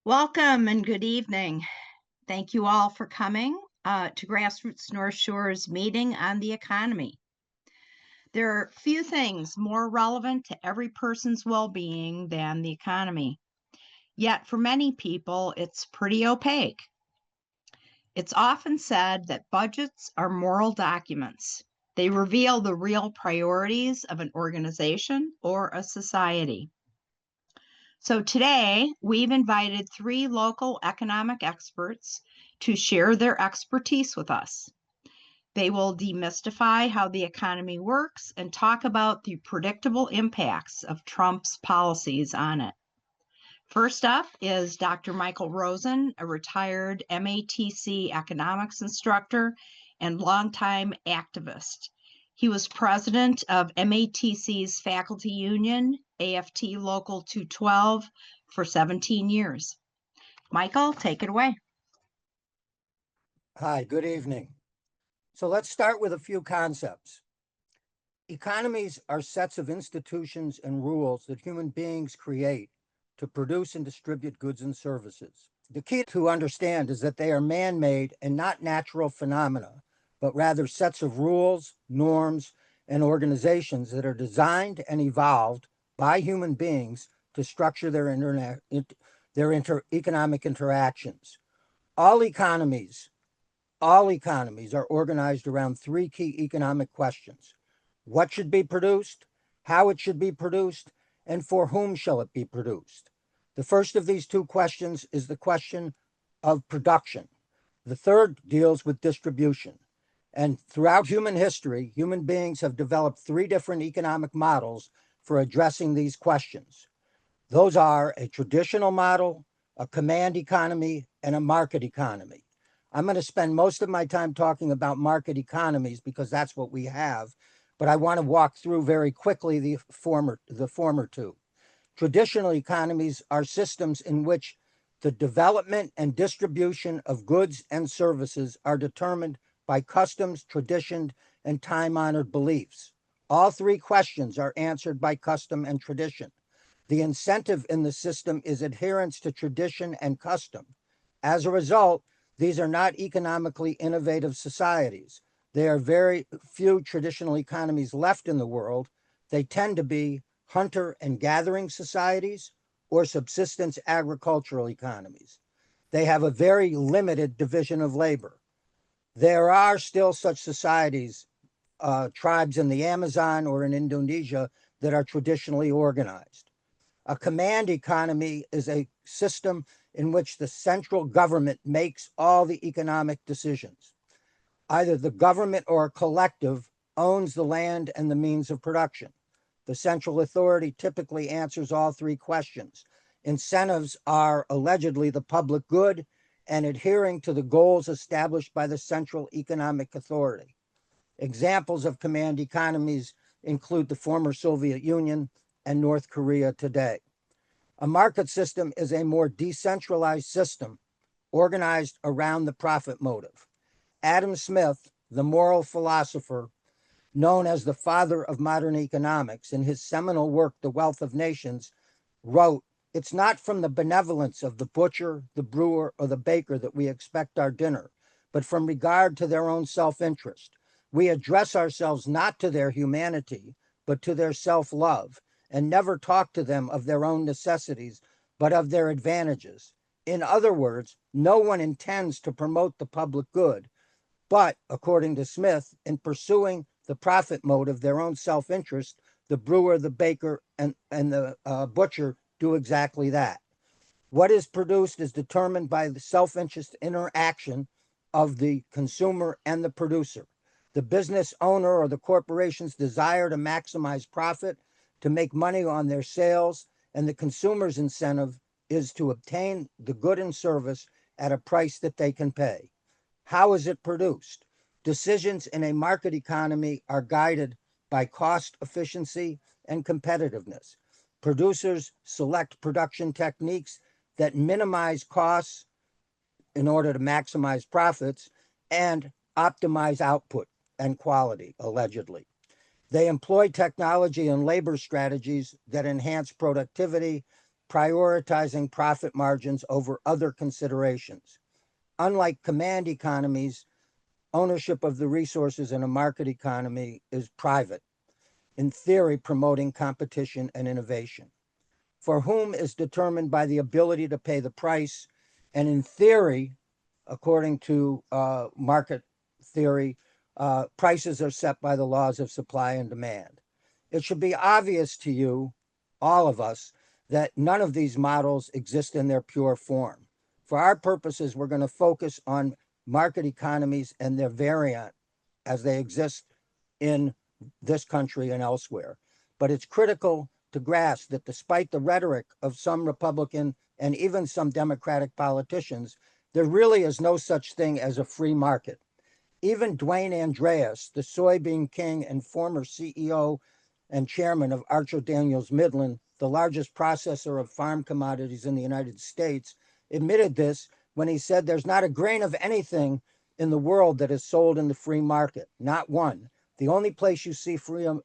Welcome and good evening. Thank you all for coming to Grassroots North Shore's meeting on the economy. There are few things more relevant to every person's well-being than the economy. Yet for many people, it's pretty opaque. It's often said that budgets are moral documents. They reveal the real priorities of an organization or a society. So today, we've invited three local economic experts to share their expertise with us. They will demystify how the economy works and talk about the predictable impacts of Trump's policies on it. First up is Dr. Michael Rosen, a retired MATC economics instructor and longtime activist. He was president of MATC's faculty union, AFT Local 212, for 17 years. Michael, take it away. Hi, good evening. So let's start with a few concepts. Economies are sets of institutions and rules that human beings create to produce and distribute goods and services. The key to understand is that they are man-made and not natural phenomena, but rather sets of rules, norms, and organizations that are designed and evolved by human beings to structure their economic interactions. All economies are organized around three key economic questions: what should be produced, how it should be produced, and for whom shall it be produced. The first of these two questions is the question of production. The third deals with distribution. And throughout human history, human beings have developed three different economic models for addressing these questions. Those are a traditional model, a command economy, and a market economy. I'm going to spend most of my time talking about market economies because that's what we have, but I want to walk through very quickly the former two. Traditional economies are systems in which the development and distribution of goods and services are determined by customs, tradition, and time-honored beliefs. All three questions are answered by custom and tradition. The incentive in the system is adherence to tradition and custom. As a result, these are not economically innovative societies. There are very few traditional economies left in the world. They tend to be hunter and gathering societies or subsistence agricultural economies. They have a very limited division of labor. There are still such societies, tribes in the Amazon or in Indonesia, that are traditionally organized. A command economy is a system in which the central government makes all the economic decisions. Either the government or a collective owns the land and the means of production. The central authority typically answers all three questions. Incentives are allegedly the public good and adhering to the goals established by the central economic authority. Examples of command economies include the former Soviet Union and North Korea today. A market system is a more decentralized system organized around the profit motive. Adam Smith, the moral philosopher, known as the father of modern economics, in his seminal work, The Wealth of Nations, wrote, "It's not from the benevolence of the butcher, the brewer, or the baker that we expect our dinner, but from regard to their own self-interest. We address ourselves not to their humanity, but to their self-love, and never talk to them of their own necessities, but of their advantages. In other words, no one intends to promote the public good, but, according to Smith, in pursuing the profit motive, their own self-interest, the brewer, the baker, and the butcher do exactly that. What is produced is determined by the self-interest interaction of the consumer and the producer. The business owner or the corporation's desire to maximize profit, to make money on their sales, and the consumer's incentive is to obtain the good and service at a price that they can pay. How is it produced? Decisions in a market economy are guided by cost efficiency and competitiveness. Producers select production techniques that minimize costs in order to maximize profits and optimize output and quality, allegedly. They employ technology and labor strategies that enhance productivity, prioritizing profit margins over other considerations. Unlike command economies, ownership of the resources in a market economy is private, in theory, promoting competition and innovation. For whom is determined by the ability to pay the price, and in theory, according to market theory, prices are set by the laws of supply and demand. It should be obvious to you, all of us, that none of these models exist in their pure form. For our purposes, we're going to focus on market economies and their variant as they exist in this country and elsewhere. But it's critical to grasp that despite the rhetoric of some Republican and even some Democratic politicians, there really is no such thing as a free market. Even Dwayne Andreas, the soybean king and former CEO and chairman of Archer Daniels Midland, the largest processor of farm commodities in the United States, admitted this when he said there's not a grain of anything in the world that is sold in the free market, not one. The only place you see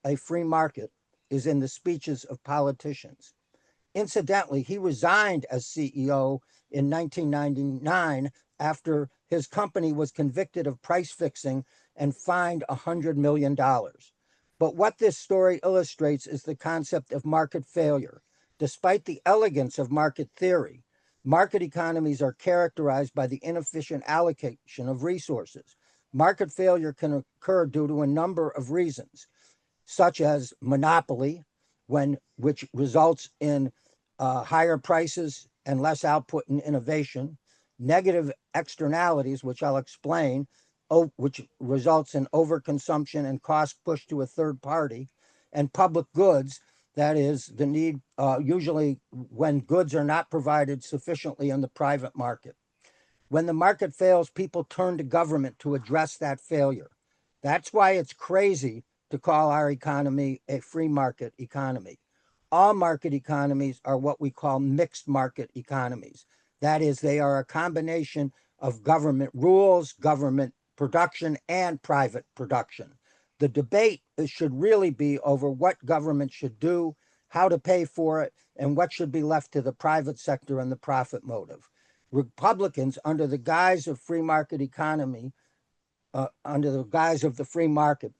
a free market is in the speeches of politicians. Incidentally, he resigned as CEO in 1999 after his company was convicted of price fixing and fined $100 million. But what this story illustrates is the concept of market failure. Despite the elegance of market theory, market economies are characterized by the inefficient allocation of resources. Market failure can occur due to a number of reasons, such as monopoly, which results in higher prices and less output and innovation, negative externalities, which I'll explain, which results in overconsumption and cost pushed to a third party, and public goods, that is the need, usually when goods are not provided sufficiently in the private market. When the market fails, people turn to government to address that failure. That's why it's crazy to call our economy a free market economy. All market economies are what we call mixed market economies. That is, they are a combination of government rules, government production, and private production. The debate should really be over what government should do, how to pay for it, and what should be left to the private sector and the profit motive. Republicans, under the guise of free market economy, under the guise of the free market,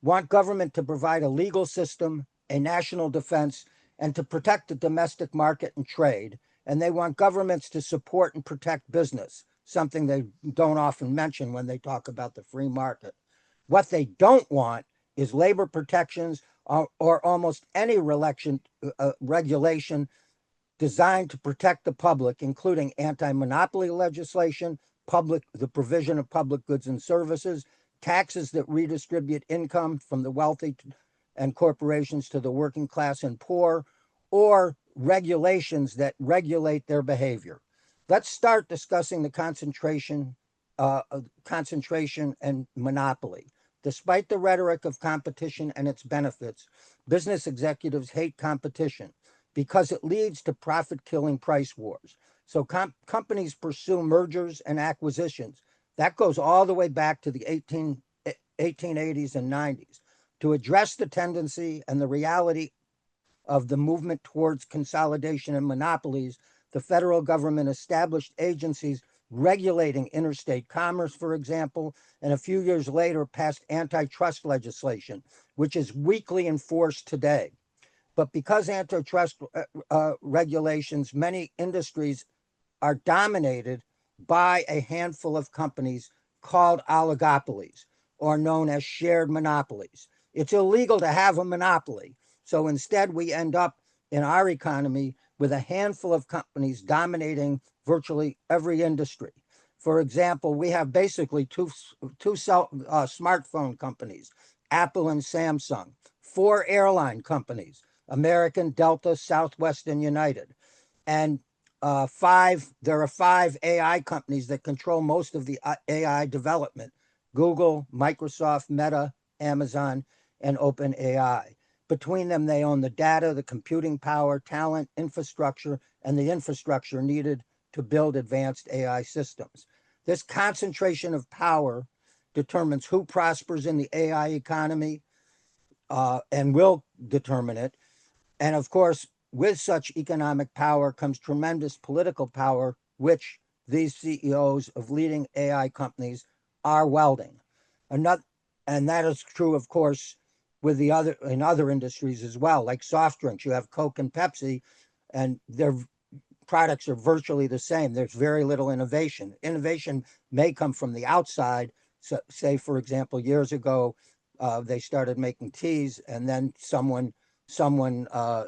want government to provide a legal system, a national defense, and to protect the domestic market and trade. And they want governments to support and protect business, something they don't often mention when they talk about the free market. What they don't want is labor protections or almost any regulation designed to protect the public, including anti-monopoly legislation, the provision of public goods and services, taxes that redistribute income from the wealthy and corporations to the working class and poor, or regulations that regulate their behavior. Let's start discussing the concentration and monopoly. Despite the rhetoric of competition and its benefits, business executives hate competition because it leads to profit-killing price wars. So companies pursue mergers and acquisitions. That goes all the way back to the 1880s and 90s to address the tendency and the reality of the movement towards consolidation and monopolies. The federal government established agencies regulating interstate commerce, for example, and a few years later passed antitrust legislation, which is weakly enforced today. But because antitrust regulations, many industries are dominated by a handful of companies called oligopolies, or known as shared monopolies. It's illegal to have a monopoly. So instead, we end up in our economy with a handful of companies dominating virtually every industry. For example, we have basically two smartphone companies, Apple and Samsung, 4 airline companies, American, Delta, Southwest, and United, and there are 5 AI companies that control most of the AI development: Google, Microsoft, Meta, Amazon, and OpenAI. Between them, they own the data, the computing power, talent, infrastructure, and the infrastructure needed to build advanced AI systems. This concentration of power determines who prospers in the AI economy and will determine it. And of course, with such economic power comes tremendous political power, which these CEOs of leading AI companies are wielding. Another, and that is true, of course, with the other in other industries as well, like soft drinks. You have Coke and Pepsi, and they're products are virtually the same. There's very little innovation. Innovation may come from the outside. So, say, for example, years ago, they started making teas, and then someone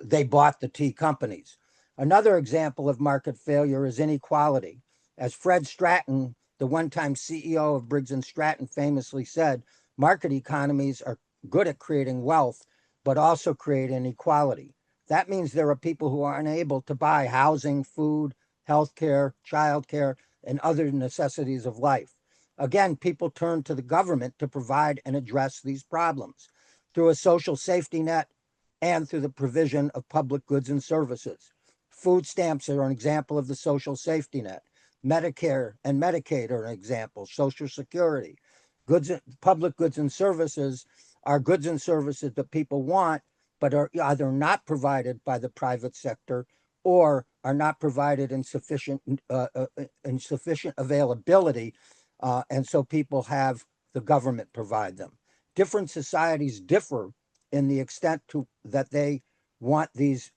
they bought the tea companies. Another example of market failure is inequality. As Fred Stratton, the one-time CEO of Briggs and Stratton, famously said, market economies are good at creating wealth, but also create inequality. That means there are people who are unable to buy housing, food, healthcare, childcare, and other necessities of life. Again, people turn to the government to provide and address these problems through a social safety net and through the provision of public goods and services. Food stamps are an example of the social safety net. Medicare and Medicaid are an example. Social Security. Public goods and services are goods and services that people want but are either not provided by the private sector or are not provided in sufficient availability, and so people have the government provide them. Different societies differ in the extent to that they want these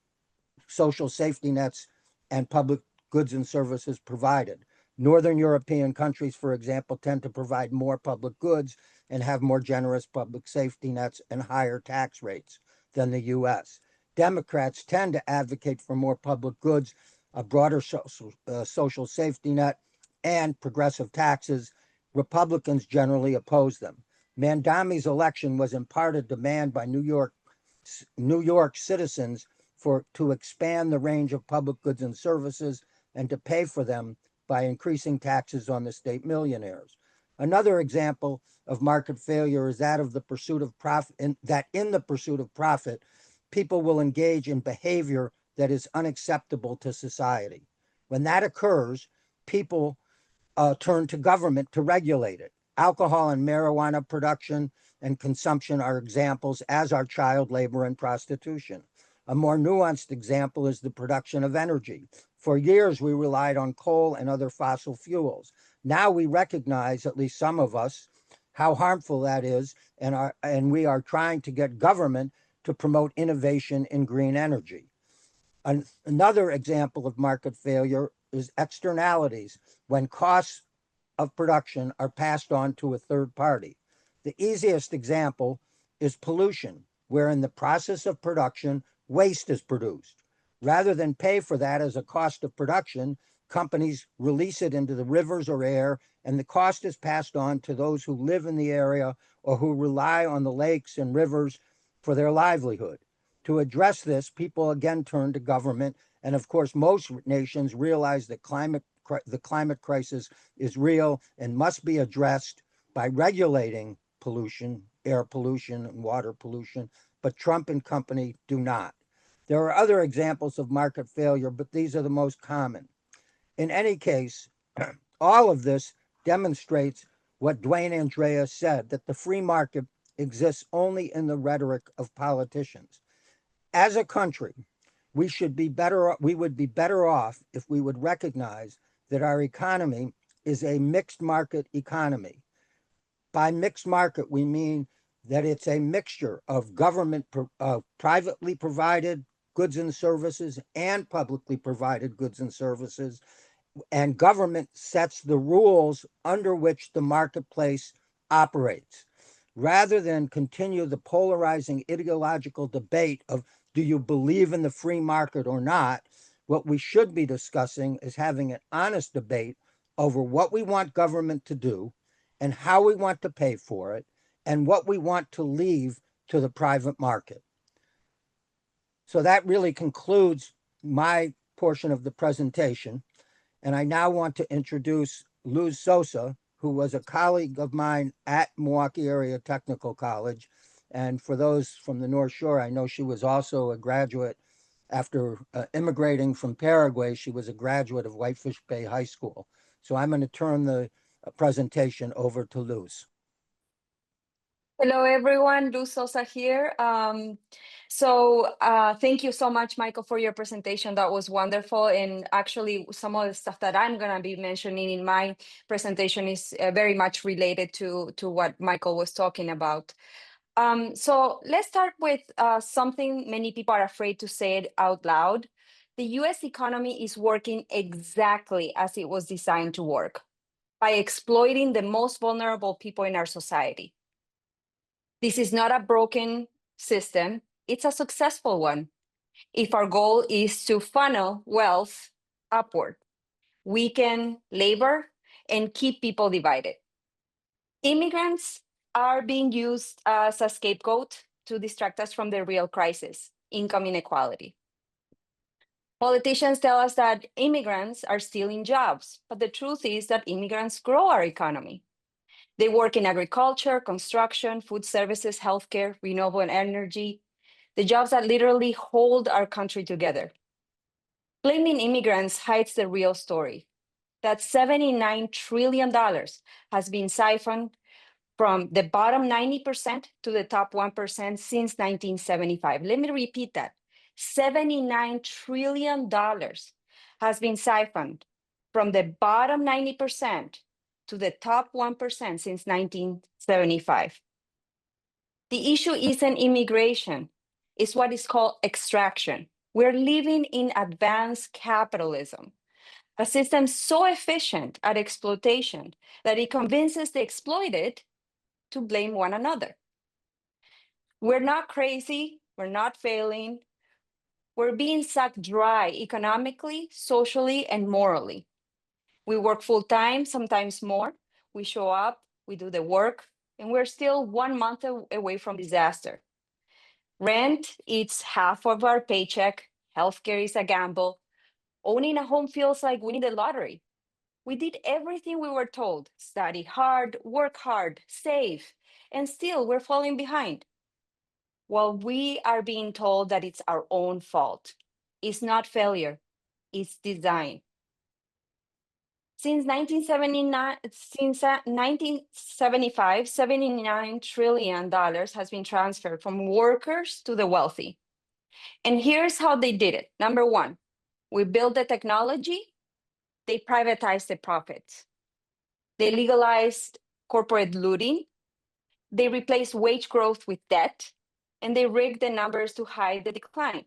social safety nets and public goods and services provided. Northern European countries, for example, tend to provide more public goods and have more generous public safety nets and higher tax rates than the US. Democrats tend to advocate for more public goods, a broader social safety net, and progressive taxes. Republicans generally oppose them. Mandami's election was in part a demand by New York citizens for to expand the range of public goods and services and to pay for them by increasing taxes on the state millionaires. Another example of market failure is that of the pursuit of profit, in the pursuit of profit, people will engage in behavior that is unacceptable to society. When that occurs, people turn to government to regulate it. Alcohol and marijuana production and consumption are examples, as are child labor and prostitution. A more nuanced example is the production of energy. For years, we relied on coal and other fossil fuels. Now we recognize, at least some of us, how harmful that is, and we are trying to get government to promote innovation in green energy. Another example of market failure is externalities, when costs of production are passed on to a third party. The easiest example is pollution, where in the process of production, waste is produced. Rather than pay for that as a cost of production, companies release it into the rivers or air, and the cost is passed on to those who live in the area or who rely on the lakes and rivers for their livelihood. To address this, people again turn to government, and of course, most nations realize that the climate crisis is real and must be addressed by regulating pollution, air pollution, and water pollution, but Trump and company do not. There are other examples of market failure, but these are the most common. In any case, all of this demonstrates what Dwayne Andrea said, that the free market exists only in the rhetoric of politicians. As a country, we would be better off if we would recognize that our economy is a mixed market economy. By mixed market, we mean that it's a mixture of privately provided goods and services and publicly provided goods and services, and government sets the rules under which the marketplace operates. Rather than continue the polarizing ideological debate of do you believe in the free market or not, what we should be discussing is having an honest debate over what we want government to do and how we want to pay for it and what we want to leave to the private market. So that really concludes my portion of the presentation. And I now want to introduce Luz Sosa, who was a colleague of mine at Milwaukee Area Technical College. And for those from the North Shore, I know she was also a graduate after immigrating from Paraguay. She was a graduate of Whitefish Bay High School. So I'm going to turn the presentation over to Luz. Hello, everyone. Luz Sosa here. Thank you so much, Michael, for your presentation. That was wonderful. And actually, some of the stuff that I'm going to be mentioning in my presentation is very much related to what Michael was talking about. So let's start with something many people are afraid to say it out loud. The US economy is working exactly as it was designed to work, by exploiting the most vulnerable people in our society. This is not a broken system, it's a successful one. If our goal is to funnel wealth upward, weaken labor, and keep people divided. Immigrants are being used as a scapegoat to distract us from the real crisis, income inequality. Politicians tell us that immigrants are stealing jobs, but the truth is that immigrants grow our economy. They work in agriculture, construction, food services, healthcare, renewable energy, the jobs that literally hold our country together. Blaming immigrants hides the real story, that $79 trillion has been siphoned from the bottom 90% to the top 1% since 1975. Let me repeat that. $79 trillion has been siphoned from the bottom 90% to the top 1% since 1975. The issue isn't immigration, it's what is called extraction. We're living in advanced capitalism, a system so efficient at exploitation that it convinces the exploited to blame one another. We're not crazy, we're not failing, we're being sucked dry economically, socially, and morally. We work full time, sometimes more. We show up, we do the work, and we're still 1 month away from disaster. Rent eats half of our paycheck, healthcare is a gamble. Owning a home feels like winning the lottery. We did everything we were told: study hard, work hard, save, and still we're falling behind. Well, we are being told that it's our own fault. It's not failure, it's design. Since 1975, $79 trillion has been transferred from workers to the wealthy. And here's how they did it. Number one, we built the technology, they privatized the profits. They legalized corporate looting, they replaced wage growth with debt, and they rigged the numbers to hide the decline.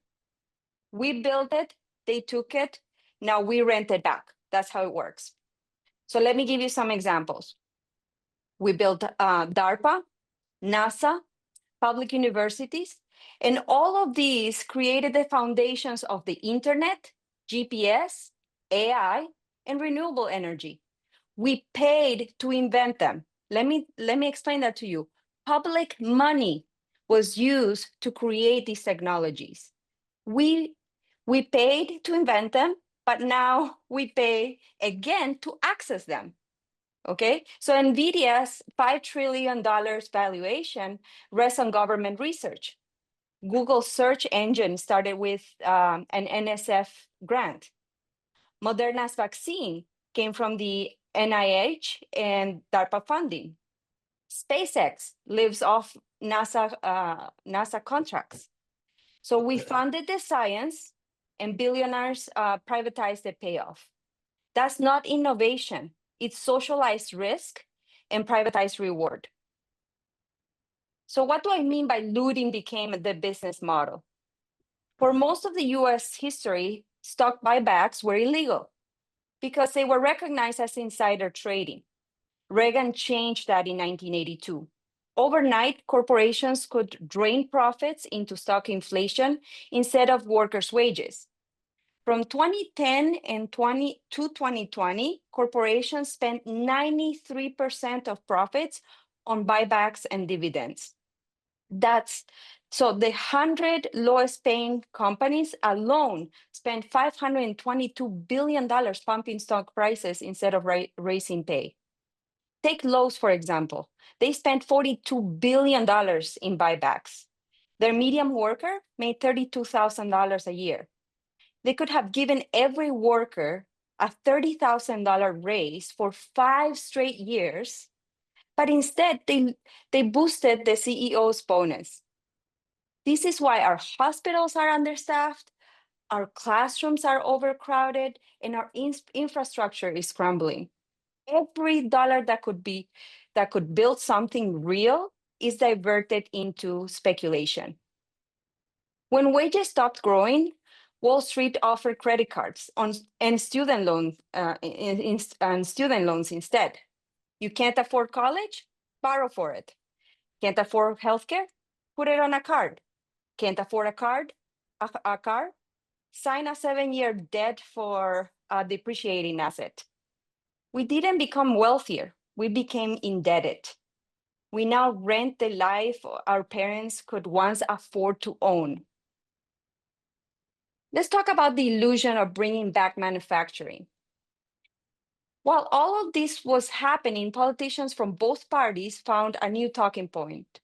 We built it, they took it, now we rent it back. That's how it works. So let me give you some examples. We built DARPA, NASA, public universities, and all of these created the foundations of the internet, GPS, AI, and renewable energy. We paid to invent them. Let me explain that to you. Public money was used to create these technologies. We paid to invent them, but now we pay again to access them. Okay, so NVIDIA's $5 trillion valuation rests on government research. Google's search engine started with an NSF grant. Moderna's vaccine came from the NIH and DARPA funding. SpaceX lives off NASA contracts. So we funded the science, and billionaires privatized the payoff. That's not innovation. It's socialized risk and privatized reward. So what do I mean by looting became the business model? For most of the US history, stock buybacks were illegal because they were recognized as insider trading. Reagan changed that in 1982. Overnight, corporations could drain profits into stock inflation instead of workers' wages. From 2010 and 2020, corporations spent 93% of profits on buybacks and dividends. So the 100 lowest paying companies alone spent $522 billion pumping stock prices instead of raising pay. Take Lowe's, for example. They spent $42 billion in buybacks. Their median worker made $32,000 a year. They could have given every worker a $30,000 raise for 5 straight years, but instead they boosted the CEO's bonus. This is why our hospitals are understaffed, our classrooms are overcrowded, and our infrastructure is crumbling. Every dollar that could build something real is diverted into speculation. When wages stopped growing, Wall Street offered credit cards and student loans instead. You can't afford college? Borrow for it. Can't afford healthcare? Put it on a card. Can't afford a car? Sign a 7-year debt for a depreciating asset. We didn't become wealthier. We became indebted. We now rent the life our parents could once afford to own. Let's talk about the illusion of bringing back manufacturing. While all of this was happening, politicians from both parties found a new talking point.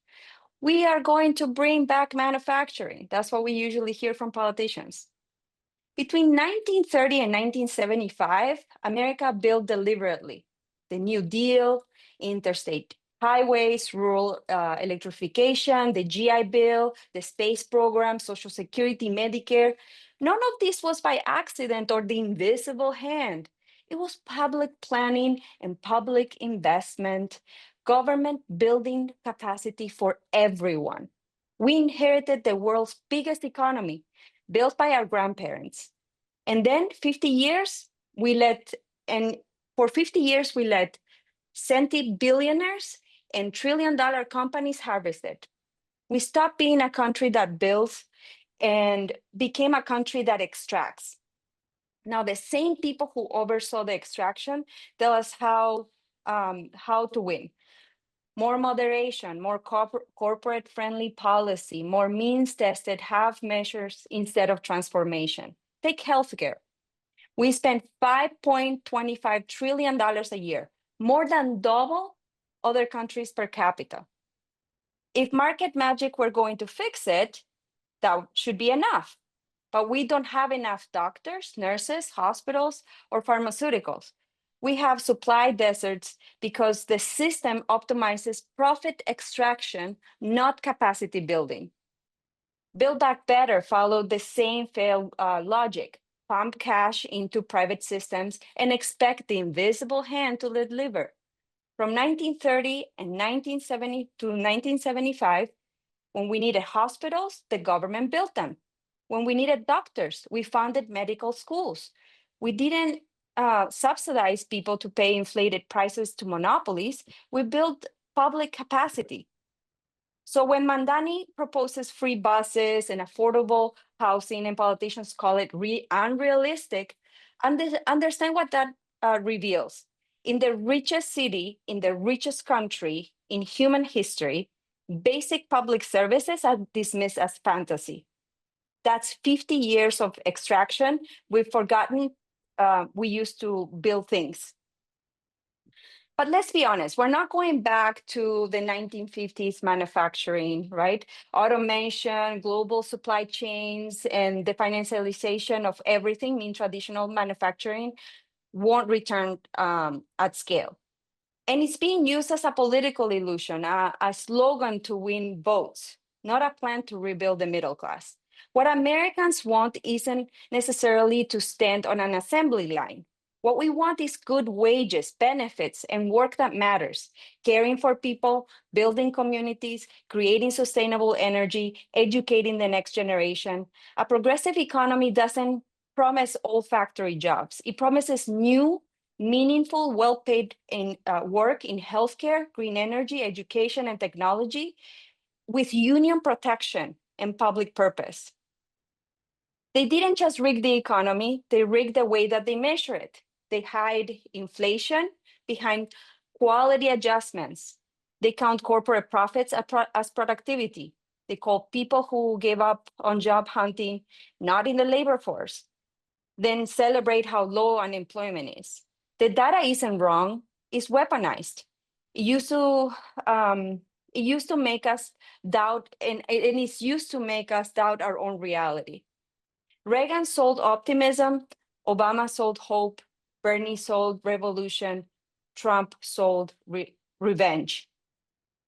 We are going to bring back manufacturing. That's what we usually hear from politicians. Between 1930 and 1975, America built deliberately. The New Deal, interstate highways, rural electrification, the GI Bill, the space program, Social Security, Medicare. None of this was by accident or the invisible hand. It was public planning and public investment, government building capacity for everyone. We inherited the world's biggest economy, built by our grandparents. And then 50 years, for 50 years, we let centibillionaires and trillion-dollar companies harvest it. We stopped being a country that builds and became a country that extracts. Now, the same people who oversaw the extraction tell us how to win. More moderation, more corporate-friendly policy, more means-tested half measures instead of transformation. Take healthcare. We spend $5.25 trillion a year, more than double other countries per capita. If market magic were going to fix it, that should be enough. But we don't have enough doctors, nurses, hospitals, or pharmaceuticals. We have supply deserts because the system optimizes profit extraction, not capacity building. Build Back Better followed the same failed logic. Pump cash into private systems and expect the invisible hand to deliver. From 1930 and 1970 to 1975, when we needed hospitals, the government built them. When we needed doctors, we funded medical schools. We didn't subsidize people to pay inflated prices to monopolies. We built public capacity. So when Mandani proposes free buses and affordable housing and politicians call it unrealistic, understand what that reveals. In the richest city, in the richest country in human history, basic public services are dismissed as fantasy. That's 50 years of extraction. We've forgotten we used to build things. But let's be honest, we're not going back to the 1950s manufacturing, right? Automation, global supply chains, and the financialization of everything in traditional manufacturing won't return at scale. And it's being used as a political illusion, a slogan to win votes, not a plan to rebuild the middle class. What Americans want isn't necessarily to stand on an assembly line. What we want is good wages, benefits, and work that matters, caring for people, building communities, creating sustainable energy, educating the next generation. A progressive economy doesn't promise old factory jobs. It promises new, meaningful, well-paid work in healthcare, green energy, education, and technology with union protection and public purpose. They didn't just rig the economy, they rigged the way that they measure it. They hide inflation behind quality adjustments. They count corporate profits as productivity. They call people who gave up on job hunting not in the labor force, then celebrate how low unemployment is. The data isn't wrong, it's weaponized. It used to make us doubt, and it's used to make us doubt our own reality. Reagan sold optimism, Obama sold hope, Bernie sold revolution, Trump sold revenge.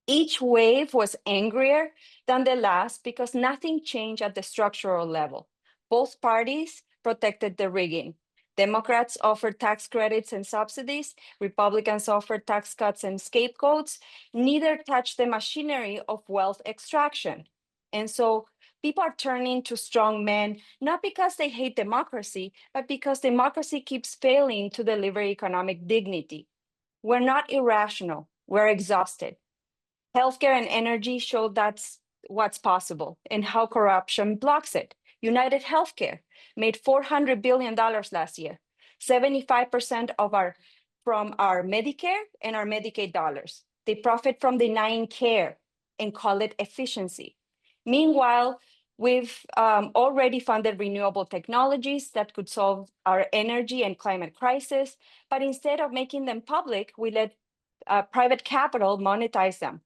Each wave was angrier than the last because nothing changed at the structural level. Both parties protected the rigging. Democrats offered tax credits and subsidies. Republicans offered tax cuts and scapegoats. Neither touched the machinery of wealth extraction. And so people are turning to strong men, not because they hate democracy, but because democracy keeps failing to deliver economic dignity. We're not irrational, we're exhausted. Healthcare and energy show that's what's possible and how corruption blocks it. United Healthcare made $400 billion last year, 75% from our Medicare and our Medicaid dollars. They profit from denying care and call it efficiency. Meanwhile, we've already funded renewable technologies that could solve our energy and climate crisis, but instead of making them public, we let private capital monetize them.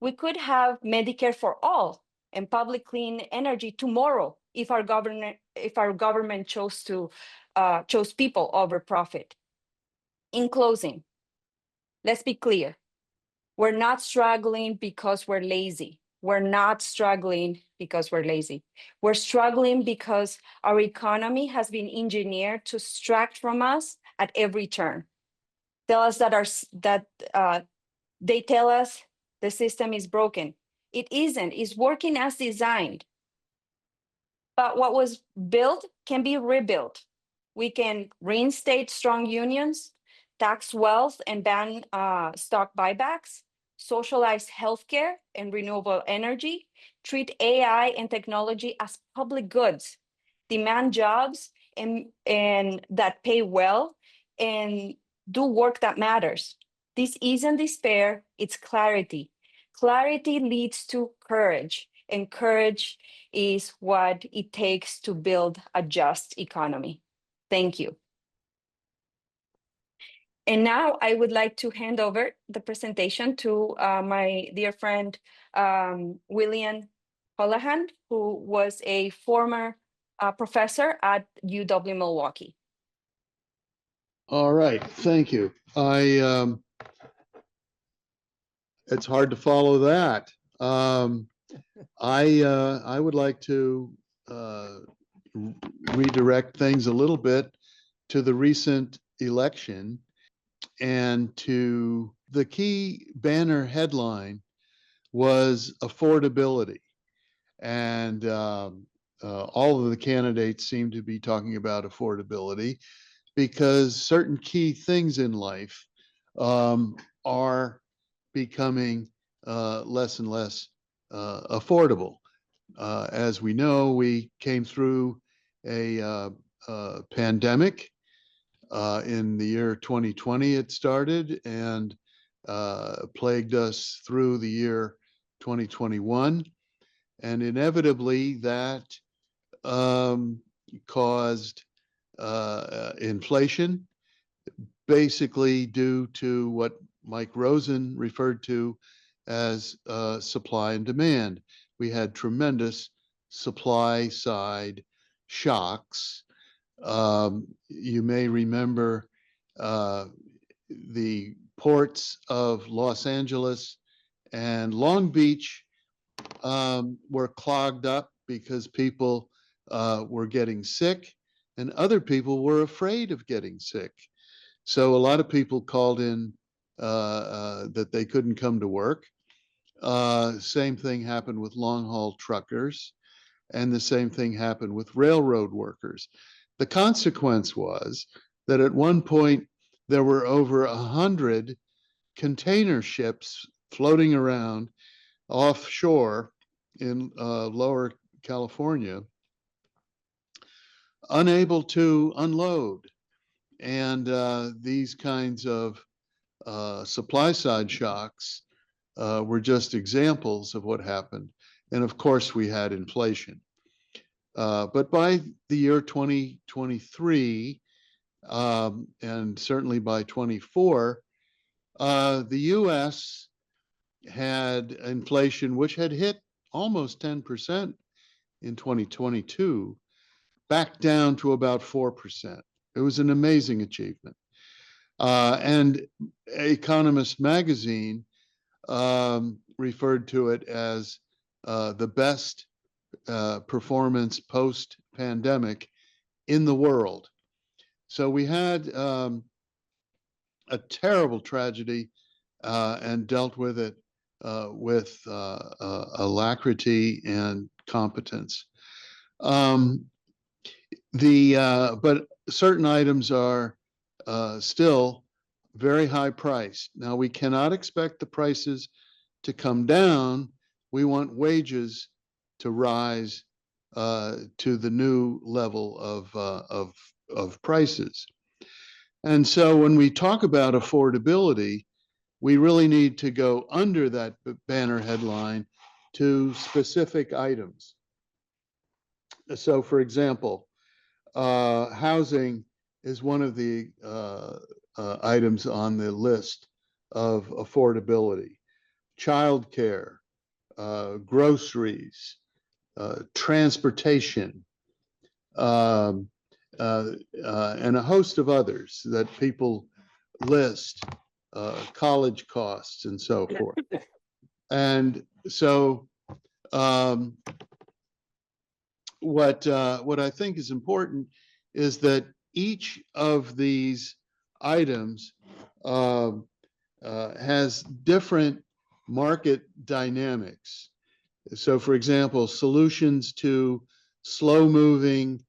We could have Medicare for all and public clean energy tomorrow if our government chose people over profit. In closing, let's be clear. We're not struggling because we're lazy. We're not struggling because we're lazy. We're struggling because our economy has been engineered to extract from us at every turn. They tell us the system is broken. It isn't. It's working as designed. But what was built can be rebuilt. We can reinstate strong unions, tax wealth and ban stock buybacks, socialize healthcare and renewable energy, treat AI and technology as public goods, demand jobs and that pay well, and do work that matters. This isn't despair, it's clarity. Clarity leads to courage, and courage is what it takes to build a just economy. Thank you. And now I would like to hand over the presentation to my dear friend, William Holohan, who was a former professor at UW Milwaukee. All right, thank you. It's hard to follow that. I would like to redirect things a little bit to the recent election and to the key banner headline was affordability. And all of the candidates seem to be talking about affordability because certain key things in life are becoming less and less affordable. As we know, we came through a pandemic in the year 2020. It started and plagued us through the year 2021, and inevitably that caused inflation, basically due to what Mike Rosen referred to as supply and demand. We had tremendous supply side shocks. You may remember the ports of Los Angeles and Long Beach were clogged up because people were getting sick and other people were afraid of getting sick. So a lot of people called in that they couldn't come to work. Same thing happened with long haul truckers, and the same thing happened with railroad workers. The consequence was that at one point there were over 100 container ships floating around offshore in lower California, unable to unload. And these kinds of supply side shocks were just examples of what happened. And of course, we had inflation. But by the year 2023, and certainly by 24, the US had inflation which had hit almost 10% in 2022, back down to about 4%. It was an amazing achievement. And Economist magazine referred to it as the best performance post-pandemic in the world. So we had a terrible tragedy and dealt with it with alacrity and competence. But certain items are still very high priced. Now, we cannot expect the prices to come down. We want wages to rise to the new level of prices. And so when we talk about affordability, we really need to go under that banner headline to specific items. So, for example, housing is one of the items on the list of affordability. Childcare, groceries, transportation, and a host of others that people list, college costs and so forth. And so what I think is important is that each of these items has different market dynamics. So, for example, solutions to slow-moving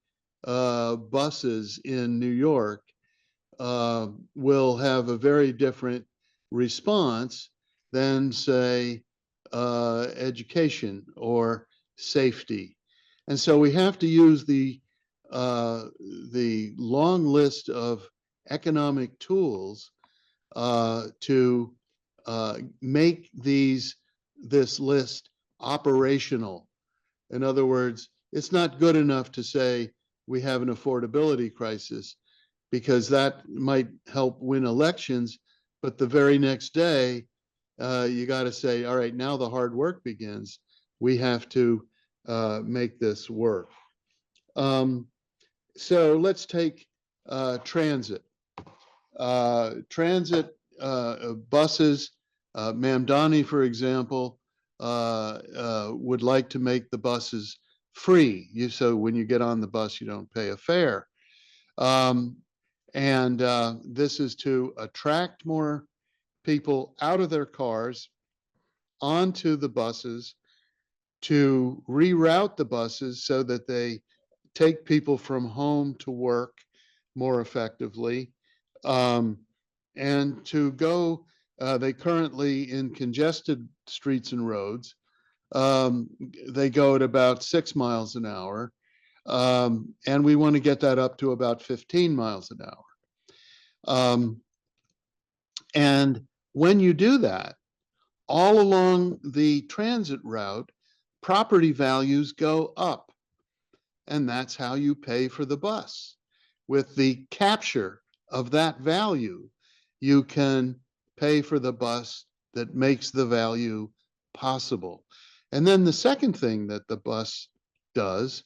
buses in New York will have a very different response than, say, education or safety. And so we have to use the long list of economic tools to make this list operational. In other words, it's not good enough to say we have an affordability crisis, because that might help win elections, but the very next day, you got to say, all right, now the hard work begins. We have to make this work. So let's take transit. Transit buses, Mamdani, for example, would like to make the buses free. So when you get on the bus, you don't pay a fare. This is to attract more people out of their cars onto the buses, to reroute the buses so that they take people from home to work more effectively, and to go, they currently, in congested streets and roads, they go at about 6 miles an hour, and we want to get that up to about 15 miles an hour. And when you do that, all along the transit route, property values go up. And that's how you pay for the bus. With the capture of that value, you can pay for the bus that makes the value possible. And then the second thing that the bus does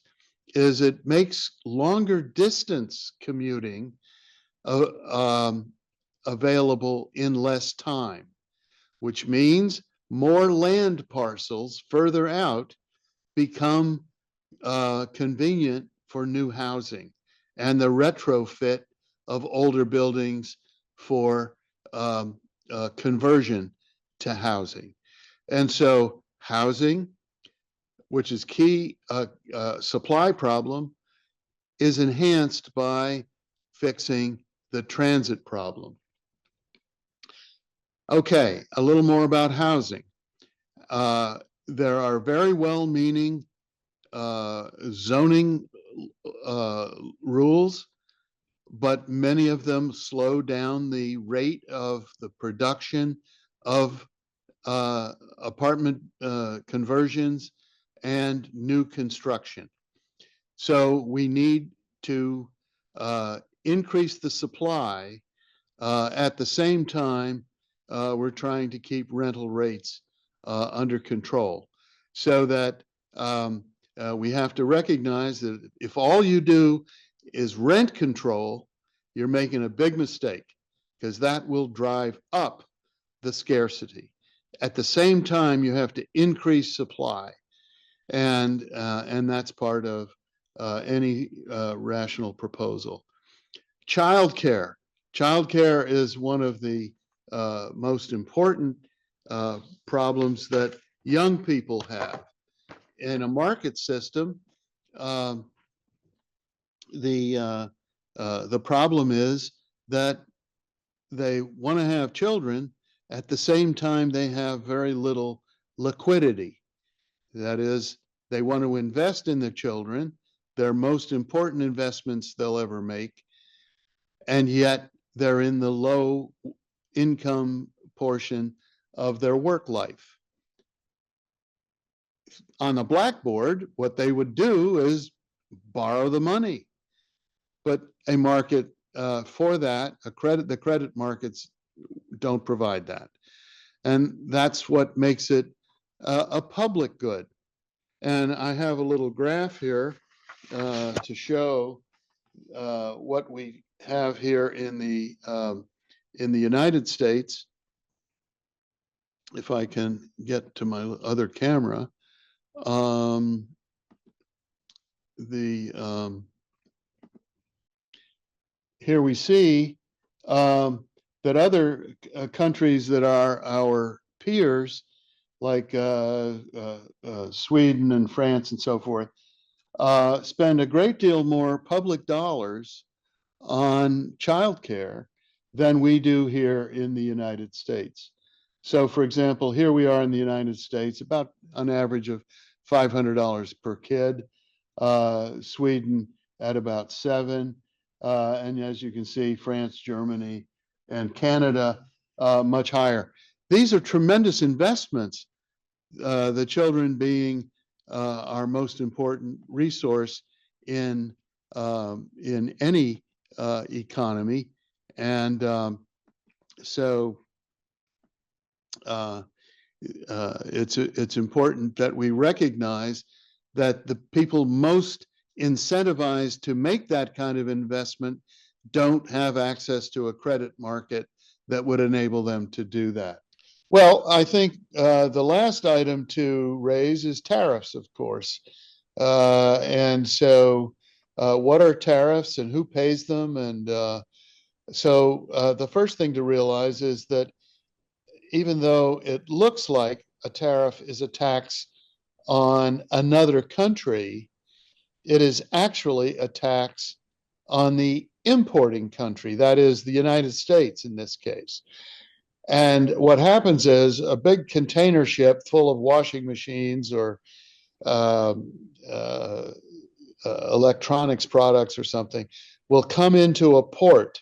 is it makes longer distance commuting available in less time, which means more land parcels further out become convenient for new housing, and the retrofit of older buildings for conversion to housing. And so housing, which is key supply problem, is enhanced by fixing the transit problem. Okay, a little more about housing. There are very well-meaning zoning rules, but many of them slow down the rate of the production of apartment conversions and new construction. So we need to increase the supply. At the same time, we're trying to keep rental rates under control, so that we have to recognize that if all you do is rent control, you're making a big mistake, because that will drive up the scarcity. At the same time, you have to increase supply, and that's part of any rational proposal. Childcare. Childcare is one of the most important problems that young people have. In a market system, um, the problem is that they want to have children at the same time they have very little liquidity. That is, they want to invest in the children, their most important investments they'll ever make, and yet they're in the low income portion of their work life. On the blackboard, what they would do is borrow the money, but a market for that, the credit markets don't provide that. And that's what makes it a public good. And I have a little graph here to show what we have here in the United States. If I can get to my other camera, here we see that other countries that are our peers, like Sweden and France and so forth, spend a great deal more public dollars on childcare than we do here in the United States. So, for example, here we are in the United States, about an average of $500 per kid. Sweden at about $7, and as you can see, France, Germany, and Canada much higher. These are tremendous investments. The children being our most important resource in any economy, and so it's important that we recognize that the people most incentivized to make that kind of investment don't have access to a credit market that would enable them to do that. Well, I think the last item to raise is tariffs, of course. And so what are tariffs and who pays them? And so the first thing to realize is that even though it looks like a tariff is a tax on another country, it is actually a tax on the importing country, that is the United States in this case. And what happens is a big container ship full of washing machines or electronics products or something will come into a port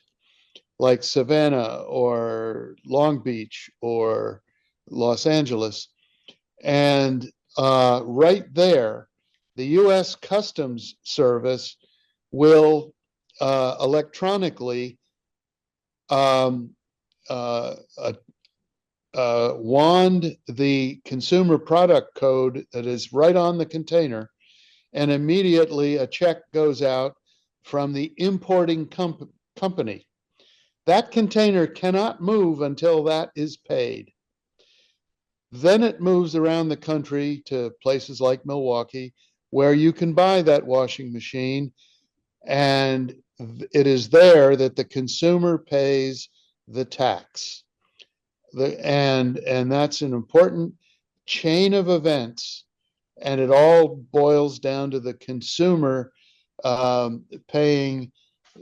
like Savannah or Long Beach or Los Angeles. And right there, the US Customs Service will electronically wand the consumer product code that is right on the container, and immediately a check goes out from the importing company. That container cannot move until that is paid. Then it moves around the country to places like Milwaukee, where you can buy that washing machine, and it is there that the consumer pays the tax. And that's an important chain of events, and it all boils down to the consumer paying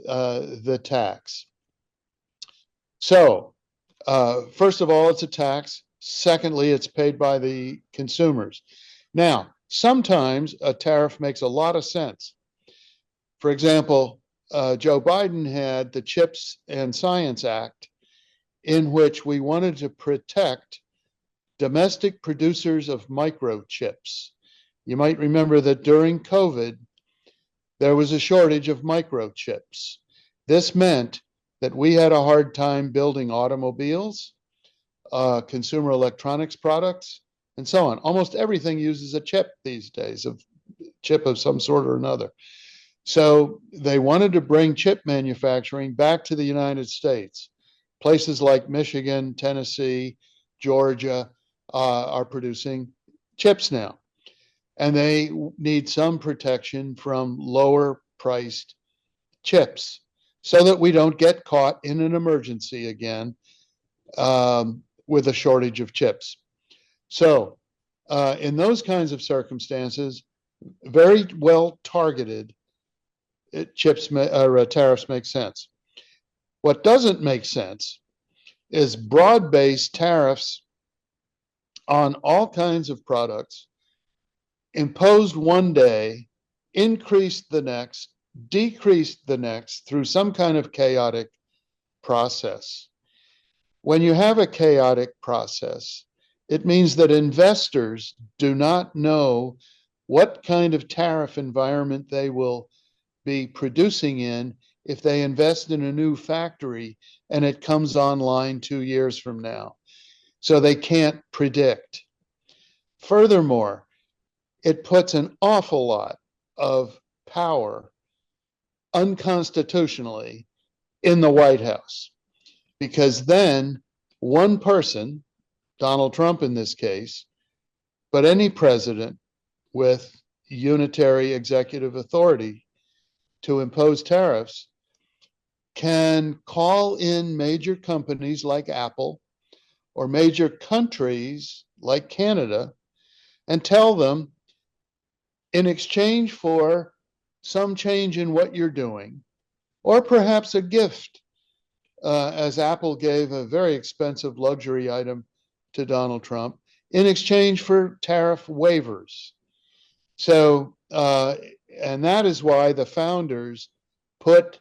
the tax. So, first of all, it's a tax. Secondly, it's paid by the consumers. Now, sometimes a tariff makes a lot of sense. For example, Joe Biden had the CHIPS and Science Act, in which we wanted to protect domestic producers of microchips. You might remember that during COVID, there was a shortage of microchips. This meant that we had a hard time building automobiles, consumer electronics products, and so on. Almost everything uses a chip these days, a chip of some sort or another. So they wanted to bring chip manufacturing back to the United States. places like Michigan, Tennessee, Georgia are producing chips now, and they need some protection from lower priced chips so that we don't get caught in an emergency again with a shortage of chips. So, in those kinds of circumstances, very well targeted tariffs make sense. What doesn't make sense is broad-based tariffs on all kinds of products, imposed one day, increased the next, decreased the next through some kind of chaotic process. When you have a chaotic process, it means that investors do not know what kind of tariff environment they will be producing in if they invest in a new factory and it comes online 2 years from now. So they can't predict. Furthermore, it puts an awful lot of power unconstitutionally in the White House, because then one person, Donald Trump in this case, but any president with unitary executive authority to impose tariffs, can call in major companies like Apple or major countries like Canada and tell them, in exchange for some change in what you're doing, or perhaps a gift, as Apple gave a very expensive luxury item to Donald Trump, in exchange for tariff waivers. So, and that is why the founders put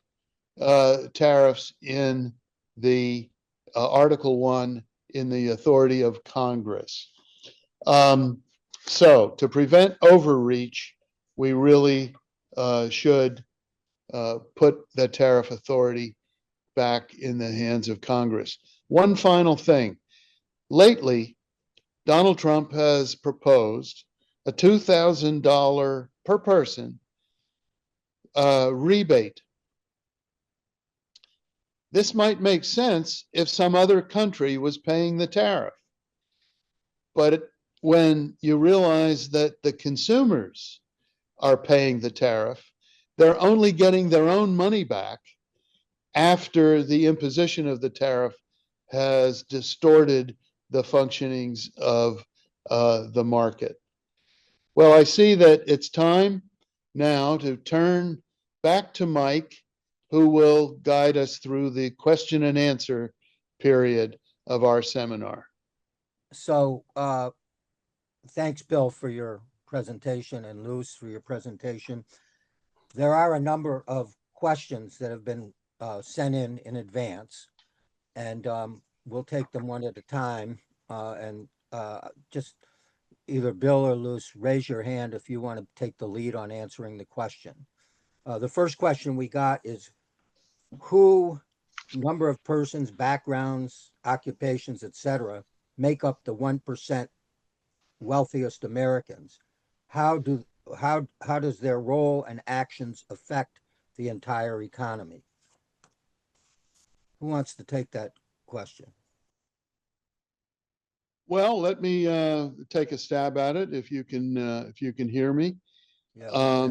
tariffs in the Article 1 in the authority of Congress. So to prevent overreach, we really should put the tariff authority back in the hands of Congress. One final thing. Lately, Donald Trump has proposed a $2,000 per person rebate. This might make sense if some other country was paying the tariff. But when you realize that the consumers are paying the tariff, they're only getting their own money back after the imposition of the tariff has distorted the functionings of the market. Well, I see that it's time now to turn back to Mike, who will guide us through the question and answer period of our seminar. So, thanks, Bill, for your presentation, and Luz for your presentation. There are a number of questions that have been sent in advance, and we'll take them one at a time. And just either Bill or Luz, raise your hand if you want to take the lead on answering the question. The first question we got is, who, number of persons, backgrounds, occupations, etc., make up the 1% wealthiest Americans? How does their role and actions affect the entire economy? Who wants to take that question? Well, let me take a stab at it if you can hear me. Yeah,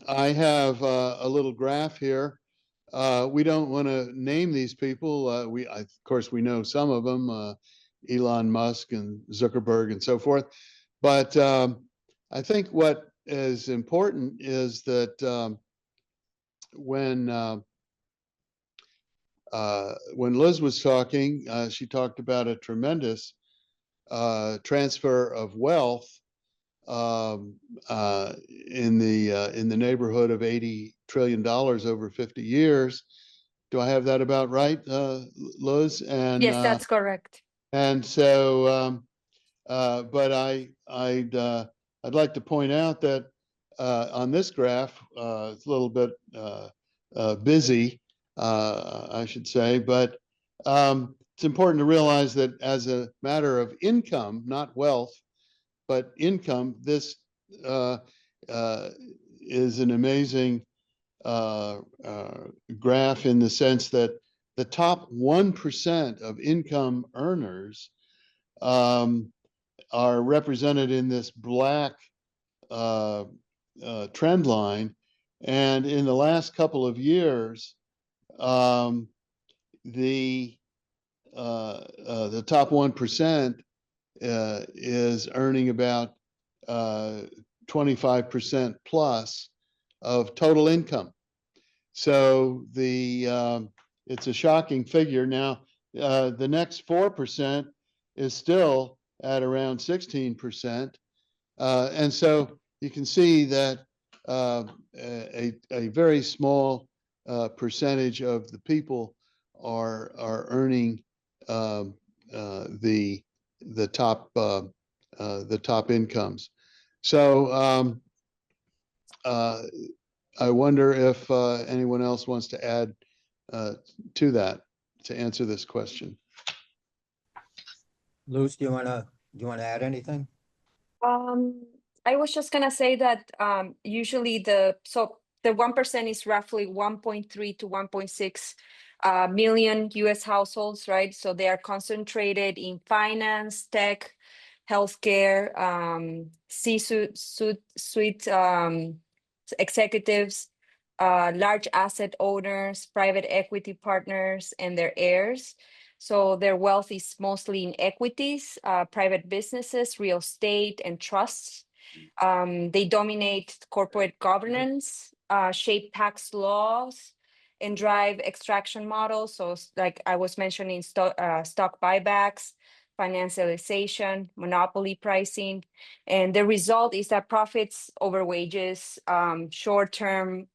I have a little graph here. We don't want to name these people. Of course, we know some of them, Elon Musk and Zuckerberg and so forth. But I think what is important is that when Liz was talking, she talked about a tremendous transfer of wealth in the neighborhood of $80 trillion over 50 years. Do I have that about right, Liz? And Yes, that's correct. and so, but I'd like to point out that on this graph, it's a little bit busy, I should say, but it's important to realize that as a matter of income, not wealth, but income, this is an amazing graph in the sense that the top 1% of income earners are represented in this black uh, trend line. And in the last couple of years, um, the top 1% is earning about 25% plus of total income. So it's a shocking figure. Now, the next 4% is still at around 16%. And so you can see that a very small percentage of the people are earning um, the top incomes. So I wonder if anyone else wants to add to that to answer this question. Luz, do you want to add anything? Um, I was just gonna say that usually the 1% is roughly 1.3 to 1.6 million US households, right? So they are concentrated in finance, tech, healthcare, C-suite executives, large asset owners, private equity partners, and their heirs. So their wealth is mostly in equities, private businesses, real estate, and trusts. They dominate corporate governance, shape tax laws, and drive extraction models. So, like I was mentioning, stock buybacks, financialization, monopoly pricing. And the result is that profits over wages, short-term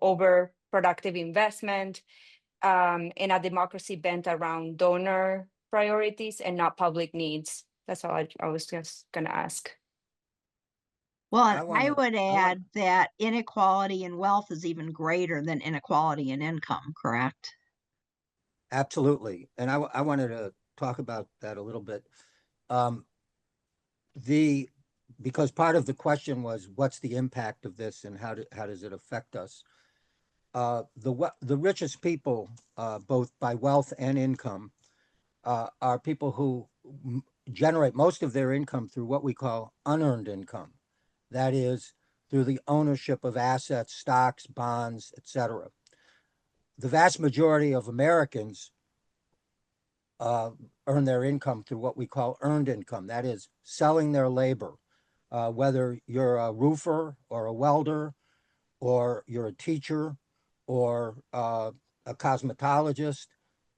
over productive investment, and a democracy bent around donor priorities and not public needs. That's all I was just going to ask. Well, I and I wanna- would I want- add that inequality in wealth is even greater than inequality in income, correct? Absolutely. And I wanted to talk about that a little bit. Um, the because part of the question was what's the impact of this and how does it affect us? The richest people, both by wealth and income, are people who generate most of their income through what we call unearned income. That is, through the ownership of assets, stocks, bonds, etc. The vast majority of Americans earn their income through what we call earned income. That is, selling their labor. Whether you're a roofer or a welder, or you're a teacher, or a cosmetologist,